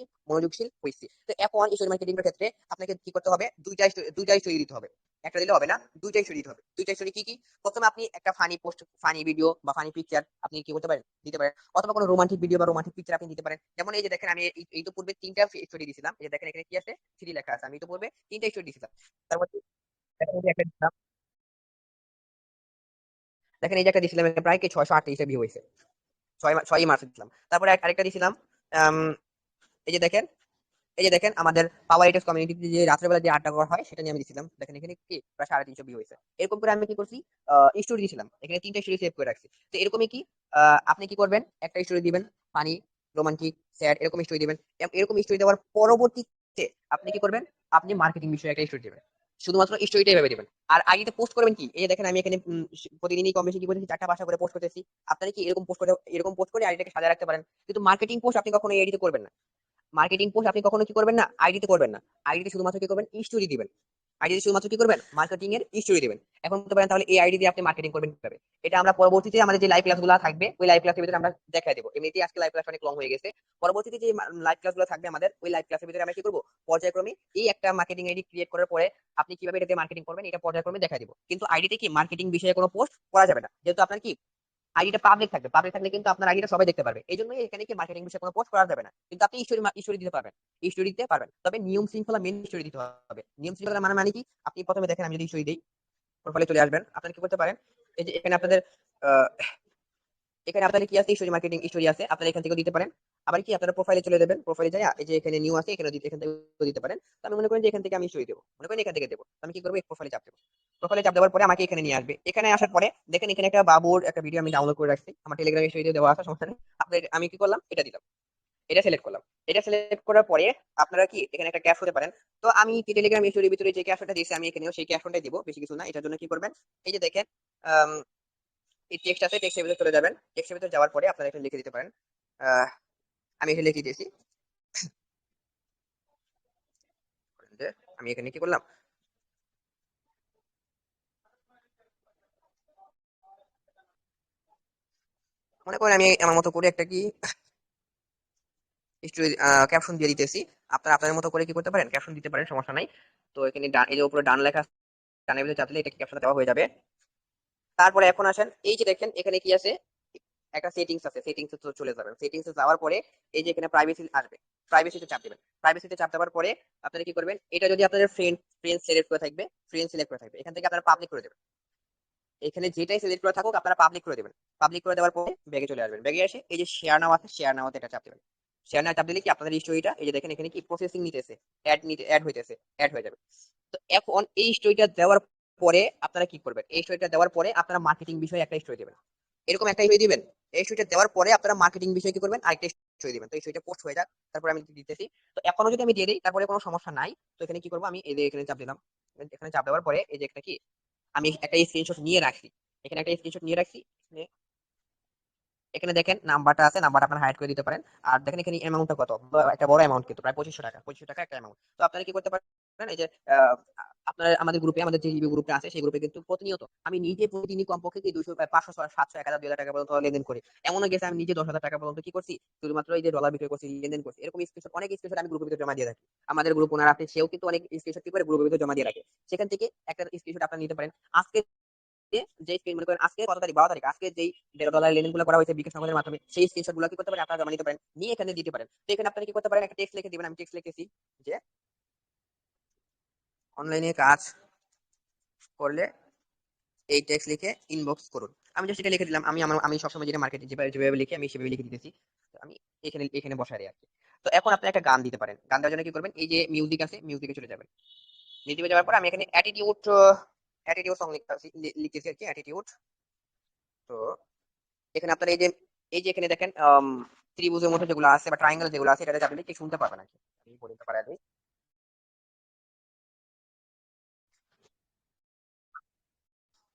Speaker 1: মনোযোগশীল হয়েছি। তো এখন স্টোরি মার্কেটিং এর ক্ষেত্রে আপনাকে কি করতে হবে, দুইটা স্টোরি দিতে হবে। একটা দিলে হবে না, দুইটা স্টোরি দিতে হবে। দুইটা স্টোরি কি কি? প্রথমে আপনি একটা ফানি পোস্ট, ফানি ভিডিও বা ফানি পিকচার আপনি কি করতে পারেন, দিতে পারেন। অথবা কোনো রোমান্টিক ভিডিও বা রোমান্টিক পিকচার আপনি দিতে পারেন। যেমন এই যে দেখেন, আমি এই তো পূর্বে 3টা স্টোরি দিয়েছিলাম। এই যে দেখেন এখানে কি আছে, 3 লেখা আছে। আমি তো পূর্বে 3টা স্টোরি দিয়েছিলাম। তারপর দেখেন এই যে একটা দিছিলাম, দেখেন এই যে একটা দিছিলাম, প্রায় কি 638টা ভিউ হয়েছে। 6ই মার্চ দিছিলাম। তারপরে আরেকটা দিছিলাম, আম, এই যে দেখেন, এই যে দেখেন আমাদের পাওয়ার এটাস কমিউনিটিতে যে রাত্রেবেলা যে আড্ডা করা হয়, সেটা নিয়ে আমি দিছিলাম। দেখেন এখানে কি প্রায় 350 ভিউ হয়েছে। এরকম করে আমি কি করছি, স্টোরি দিছিলাম। এখানে 3টা স্টোরি সেভ করে রাখছি। তো এরকমই কি, আপনি কি করবেন, একটা স্টোরি দিবেন ফানি, রোমান্টিক, স্যাড, এরকম স্টোরি দিবেন। এরকম স্টোরি দেওয়ার পরবর্তীতে আপনি কি করবেন, আপনি মার্কেটিং বিষয়ে একটা স্টোরি দিবেন। শুধুমাত্র স্টোরিটাই ভেবে দিবেন। আর আইডিতে পোস্ট করবেন কি, এই যে দেখেন আমি এখানে প্রতিদিনই কম বেশি কি করতেছি, 4টা 5টা করে পোস্ট করতেছি। আপনারা কি এরকম পোস্ট করে আইডিটাকে সাজায় রাখতে পারেন। কিন্তু মার্কেটিং পোস্ট আপনি কখনো এডিটে করবেন না। মার্কেটিং পোস্ট আপনি কখনো কি করবেন না, আইডিতে করবেন না। আইডিতে শুধুমাত্র কি করবেন, স্টোরি দিবেন। আইডিতে শুধুমাত্র কি করবেন, মার্কেটিং এর স্টোরি দিবেন। এখন বলতে পারেন তাহলে এই আইডি দিয়ে আপনি মার্কেটিং করবেন কিভাবে? এটা আমরা পরবর্তীতে আমাদের যে লাইভ ক্লাসগুলো থাকবে, ওই লাইভ ক্লাসের ভিতরে আমরা দেখাই দেবো। এমনিতেই আজকে লাইভ ক্লাস অনেক লং হয়ে গেছে। পরবর্তীতে যে লাইভ ক্লাসগুলো থাকবে আমাদের, ওই লাইভ ক্লাসের ভিতরে আমরা কি করবো, পর্যায়ক্রমে এই একটা মার্কেটিং আইডি ক্রিয়েট করার পরে আপনি কিভাবে এটাতে মার্কেটিং করবেন, এটা পর্যায়ক্রমে দেখাই দিব। কিন্তু আইডিতে কি মার্কেটিং বিষয়ে কোনো পোস্ট করা যাবে না, যেহেতু আপনার কি আইডিটা পাবলিক থাকবে। পাবলিক থাকলে কিন্তু আপনার আইডিটা সবাই দেখতে পারবে। এই জন্য এখানে কি মার্কেটিং বিষয়ে কোনো পোস্ট করা যাবে না। কিন্তু আপনি স্টোরি দিতে পারবেন, স্টোরি দিতে পারবেন। তবে নিয়ম শৃঙ্খলা মেনে স্টোরি দিতে হবে। নিয়ম শৃঙ্খলা মানে কি, আপনি প্রথমে দেখেন আমি যদি স্টোরি দিই, প্রোফাইলে চলে আসবেন। আপনারা কি করতে পারেন, এই যে এখানে আপনাদের আহ, এখানে আপনাদের কি আছে, স্টোরি মার্কেটিং স্টোরি আছে, আপনারা এখান থেকে দিতে পারেন। আবার কি আপনারা প্রোফাইলে চলে যাবেন, প্রোফাইলে যায় এই যে এখানে নিউ আছে, এখান থেকে দিতে পারেন। তো আমি মনে করি যে এখান থেকে আমি স্টোরি দেবো, মনে করেন এখান থেকে দেবো। তো আমি কি করবো, প্রোফাইলে চাপ দেবো। প্রোফাইলে চাপ দেওয়ার পরে আমাকে এখানে নিয়ে আসবে। এখানে আসার পরে দেখেন এখানে একটা বাবুর একটা ভিডিও আমি ডাউনলোড করে রাখছি, আমার টেলিগ্রামে স্টোরিতে দেওয়া আছে, সমস্যা নেই। আমি কি করলাম, এটা দিলাম, এটা সিলেক্ট করলাম। এটা সিলেক্ট করার পরে আপনারা কি এখানে একটা ক্যাপশন হতে পারেন। তো আমি কি টেলিগ্রাম স্টোরির ভিতরে যে ক্যাপশনটা দিয়েছি, আমি এখানেও সেই ক্যাপশনটাই দিব, বেশি কিছু না। এটার জন্য কি করবেন, এই যে দেখেন এই টেক্সট আছে, টেক্সটের ভিতরে চলে যাবেন। টেক্সটের ভিতরে যাওয়ার পরে আপনারা এখানে লিখে দিতে পারেন, আহ, আমি এখানে লিখে দিয়েছি যে আমি এখানে কি করলাম, মনে করেন আমি আমার মতো করে একটা কি স্টোরি ক্যাপশন দিয়ে দিতেছি। আপনারা আপনাদের মতো করে কি করতে পারেন, ক্যাপশন দিতে পারেন, সমস্যা নাই। তো এখানে এই যে উপরে ডান লেখা আছে, ডানের ভিতরে চাপ দিলে এটা ক্যাপশন দেওয়া হয়ে যাবে। তারপরে এখন আসেন, এই যে দেখেন এখানে কি আছে, একটা সেটিংস আছে, সেটিংসে তো চলে যাবেন। সেটিংসে যাওয়ার পরে এই যে এখানে প্রাইভেসি আসবে, প্রাইভেসিতে চাপ দিবেন। প্রাইভেসিতে চাপ দেওয়ার পরে আপনারা কি করবেন, এটা যদি আপনাদের ফ্রেন্ড সিলেক্ট করে থাকবে, ফ্রেন্ড সিলেক্ট করে থাকবে, এখান থেকে আপনারা পাবলিক করে দেবেন। এখানে যেটাই সিলেক্ট করে থাকুক আপনারা পাবলিক করে দেবেন। পাবলিক করে দেওয়ার পরে ব্যাগে চলে আসবেন। ব্যাগে এসে এই যে শেয়ার নাও আছে, শেয়ার নাওতে এটা চাপ দেবেন। শেয়ার নাও চাপ দিলে কি আপনাদের স্টোরিটা, এই যে দেখেন এখানে কি প্রসেসিং নিতেছে, অ্যাড হইতেছে, অ্যাড হয়ে যাবে। তো এখন এই স্টোরিটা দেওয়ার পরে আপনারা কি করবেন, এই স্টোরিটা দেওয়ার পরে আপনারা মার্কেটিং বিষয়ে একটা স্টোরি দেবেন। এরকম একটা স্টোরি দিবেন। এই স্টোরিটা দেওয়ার পরে আপনারা মার্কেটিং বিষয়ে কি করবেন, আরেকটা স্টোরি দিবেন। তো এই স্টোরিটা পোস্ট হয়ে যাক, তারপরে আমি দিতেছি। তো এখনো যদি আমি দিয়ে দিই তারপরে কোনো সমস্যা নাই। তো এখানে কি করবো, আমি এই যে এখানে চাপ দিলাম। এখানে চাপ দেওয়ার পরে এই যে একটা কি, আমি একটা স্ক্রিনশট নিয়ে রাখছি। এখানে একটা স্ক্রিনশট নিয়ে রাখছি। এখানে এখানে দেখেন নাম্বারটা আছে, নাম্বারটা আপনারা হাইড করে দিতে পারেন। আর দেখেন এখানে অ্যামাউন্টটা কত, একটা বড় অ্যামাউন্ট, কিন্তু প্রায় 2500 টাকা, 2500 টাকা একটা অ্যামাউন্ট। তো আপনারা কি করতে পারেন, এই যে আপনারা আমাদের গ্রুপে, আমাদের যে রিভিউ গ্রুপটা আছে, সেই গ্রুপে কিন্তু প্রতিনিয়ত আমি নিজে প্রতিদিনই কমপক্ষে কি 200 500 700 1000 2000 টাকা পর্যন্ত লেনদেন করি। এমনও গেছে আমি নিজে 10,000 টাকা পর্যন্ত কি করছি, শুধুমাত্র এই যে ডলার বিক্রি করছি, লেনদেন করছি। এরকম স্ক্রিনশট, অনেক স্ক্রিনশট আমি গ্রুপের ভিতরে জমা দিয়ে রাখি। আমাদের গ্রুপ ওনার আছে, সেও কিন্তু অনেক স্ক্রিনশট কি করে গ্রুপের ভিতরে জমা দিয়ে রাখে। সেখান থেকে একটা স্ক্রিনশট আপনারা নিতে পারেন। আজকে যে মনে করেন আজকে কত তারিখ, 12 তারিখ, আজকে যেই $1.5 লেনদেন গুলো করা হয়েছে বিকাশ নগদের মাধ্যমে, সেই স্ক্রিনশট গুলো কি করতে পারেন, আপনারা জমা নিতে পারেন, নিয়ে এখানে দিতে পারেন। তো এখানে আপনারা কি করতে পারেন, একটা টেক্সট লিখে দিবেন। আমি টেক্সট লিখেছি যে অনলাইনে কাজ করলে এই টেক্সট লিখে ইনবক্স করুন। আমি জাস্ট এটা লিখে দিলাম। আমি সবসময় যেটা মার্কেটে যেভাবে লিখি, আমি সেভাবে লিখে দিতেছি। তো আমি এখানে এখানে বসাই আর কি। তো এখন আপনি একটা গান দিতে পারেন। গান দেওয়ার জন্য কি করবেন, এই যে মিউজিক আছে, মিউজিকে চলে যাবেন। মিউজিকে যাওয়ার পর আমি এখানে অ্যাটিটিউড সং লিখতেছি আর কি, অ্যাটিটিউড। তো এখানে আপনার এই যে এখানে দেখেন ত্রিভুজের মধ্যে যেগুলো আছে বা ট্রায়াঙ্গেল যেগুলো আছে, এটাতে আপনি কি শুনতে পারবেন আর কি। আমি বলতে পারি আগে।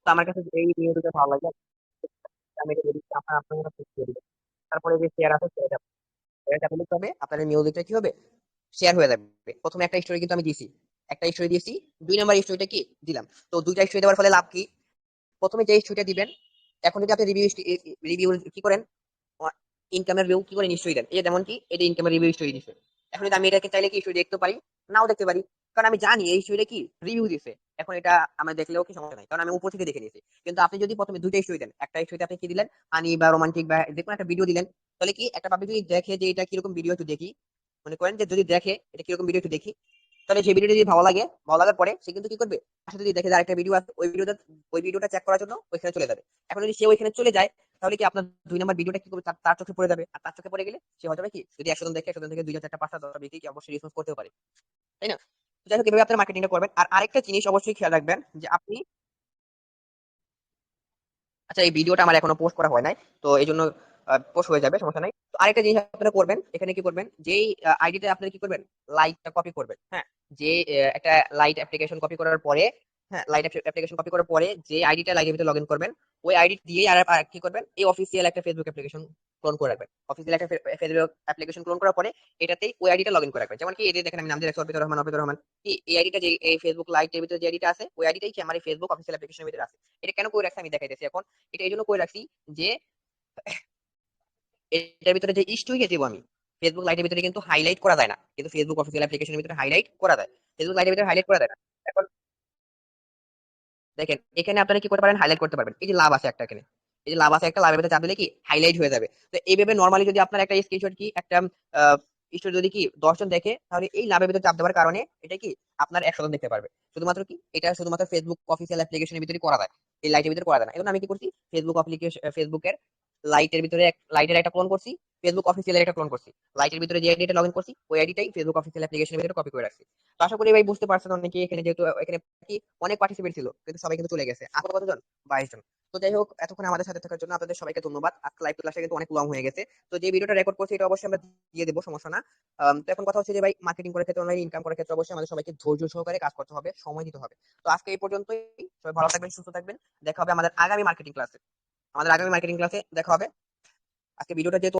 Speaker 1: তো আমার কাছে এই ভিডিওটা ভালো লাগে, আমি এটা দিচ্ছি, আপনার কাছে দিয়ে দিবেন। তারপরে যে শেয়ার আছে, শেয়ারটা দিতে হবে। আপনার মিউজিকটা কি হবে, শেয়ার হয়ে যাবে। প্রথমে একটা স্টোরি কিন্তু আমি দিছি, একটা স্টোরি দিয়েছি, 2 নাম্বার স্টোরিটা কি দিলাম। তো দুইটা স্টোরি দেওয়ার ফলে লাভ কি? প্রথমে যে স্টোরিটা দিবেন, এখন যদি আপনি রিভিউ কি করেন, ইনকামের রিভিউ কি করে নিশ্চয়ই দেন। এই যে যেমন কি এটা ইনকামের রিভিউ স্টোরি দিছে। এখন যদি আমি এটাকে চাইলে কি স্টোরি দেখতে পারি, নাও দেখতে পারি, কারণ আমি জানি এই স্টোরিটা কি রিভিউ দিছে। এখন এটা আমি দেখলেও কি সমস্যা নাই, কারণ আমি উপর থেকে দেখে নিয়েছি। কিন্তু আপনি যদি প্রথমে দুইটা স্টোরি দেন, একটা স্টোরিতে আপনি কি দিলেন, ফানি বা রোমান্টিক বা যে কোনো একটা ভিডিও দিলেন, তাহলে কি একটা পাবলিক যদি দেখে যে এটা কিরকম ভিডিও একটু দেখি, মনে করেন যে যদি দেখে এটা কিরকম ভিডিও একটু দেখি, তাহলে সেই ভিডিওটা যদি ভালো লাগে, ভালো লাগার পরে সে কিন্তু কি করবে, পাশে যদি দেখে যে আরেকটা ভিডিও আছে, ওই ভিডিওটা চেক করার জন্য ওইখানে চলে যাবে। এখন যদি সে ওইখানে চলে যায়, তাহলে কি আপনার 2 নাম্বার ভিডিওটা কি করবে, তার চোখে পড়ে যাবে। আর তার চোখে পড়ে গেলে সে হয়ে যাবে কি, যদি 100 জন দেখে 100 জন থেকে 2 জন 4টা 5টা 10টা ব্যক্তি কি অবশ্যই রেসপন্স করতেও পারে, তাই না? তো যাই হোক, এভাবে আপনার মার্কেটিংটা করবেন। আর আরেকটা জিনিস অবশ্যই খেয়াল রাখবেন যে আপনি, আচ্ছা এই ভিডিওটা আমার এখনো পোস্ট করা হয় নাই, তো এই জন্য পোস্ট হয়ে যাবে, সমস্যা নাই। তো আরেকটা জিনিস আপনারা করবেন, এখানে কি করবেন, যেই আইডিতে আপনারা কি করবেন, লাইটটা কপি করবেন। হ্যাঁ, যে একটা লাইট অ্যাপ্লিকেশন কপি করার পরে, হ্যাঁ লাইট অ্যাপ্লিকেশন কপি করার পরে যে আইডিটা লাইটের ভিতরে লগ ইন করবেন, ওই আইডি দিয়ে আর কি করবেন, এই অফিসিয়াল একটা ফেসবুক অ্যাপ্লিকেশন ক্লোন করে রাখবেন। অফিসিয়াল একটা ফেসবুক অ্যাপ্লিকেশন ক্লোন করার পরে এটাতেই ওই আইডিটা লগ ইন করে রাখবেন। যেমন কি এই যে দেখেন আমি নাম দিয়ে রাখছি অর্পিত রহমান, অর্পিত রহমান। কি এই আইডিটা, যে এই ফেসবুক লাইটের ভিতরে যে আইডিটা আছে, ওই আইডিটাই কি আমার এই ফেসবুক অফিসিয়াল অ্যাপ্লিকেশনের ভিতরে আছে। এটা কেন করে রাখছি আমি দেখাইতেছি এখন। এটা এই জন্য করে রাখছি যে এটার ভিতরে যে স্টোরিটা দেবো আমি, ফেসবুক লাইটের ভিতরে কিন্তু হাইলাইট করা যায় না, কিন্তু ফেসবুক অফিসিয়াল অ্যাপ্লিকেশনের ভিতরে হাইলাইট করা যায়। ফেসবুক লাইটের ভিতরে হাইলাইট করা যায় না। এখন দেখেন এখানে আপনারা কি করতে পারেন, হাইলাইট করতে পারবেন। এই যে লাভ আছে একটা এখানে, এই যে লাভ আছে একটা, লাভের ভিতরে চাপ দিলে কি হাইলাইট হয়ে যাবে। তো এইভাবে নর্মালি যদি আপনার একটা স্ক্রিনশট কি একটা স্টোরি যদি কি 10 জন দেখে, তাহলে এই লাভের ভিতরে চাপ দেওয়ার কারণে এটা কি আপনার 100 জন দেখতে পারবে। শুধুমাত্র কি এটা শুধুমাত্র ফেসবুক অফিসিয়াল অ্যাপ্লিকেশনের ভিতরে করা যায়, এই লাইটের ভিতরে করা যায় না। এখন আমি কি করছি, ফেসবুক অ্যাপ্লিকেশন ফেসবুকের লাইটের ভিতরে লাইটের একটা ক্লোন করছি, ফেসবুক অফিসিয়াল একটা ক্লোন করছি। লাইটের ভিতরে যে আইডিটা লগ ইন করছি, ওই আইডিটাই ফেসবুক অফিসিয়াল অ্যাপ্লিকেশনের ভিতরে কপি করে রাখছি। তো আশা করি ভাই বুঝতে পারছেন অনেকে এখানে, যেহেতু এখানে কি অনেক পার্টিসিপেট ছিল কিন্তু সবাই কিন্তু চলে গেছে, এখন কতজন, 22 জন। তো যাই হোক, এতক্ষণ আমাদের সাথে থাকার জন্য আপনাদের সবাইকে ধন্যবাদ। আজকে লাইভ ক্লাসটা কিন্তু অনেক লং হয়ে গেছে। তো যে ভিডিওটা রেকর্ড করছি এটা অবশ্যই আমরা দিয়ে দেবো, সমস্যা না। তো এখন কথা হচ্ছে যে ভাই, মার্কেটিং করার ক্ষেত্রে, অনলাইন ইনকাম করার ক্ষেত্রে অবশ্যই আমাদের সবাইকে ধৈর্য সহকারে কাজ করতে হবে, সময় দিতে হবে। তো আজকে এই পর্যন্তই। সবাই ভালো থাকবেন, সুস্থ থাকবেন। দেখা হবে আমাদের আগামী মার্কেটিং ক্লাসে। দেখা হবে। আজকে ভিডিওটা যেহেতু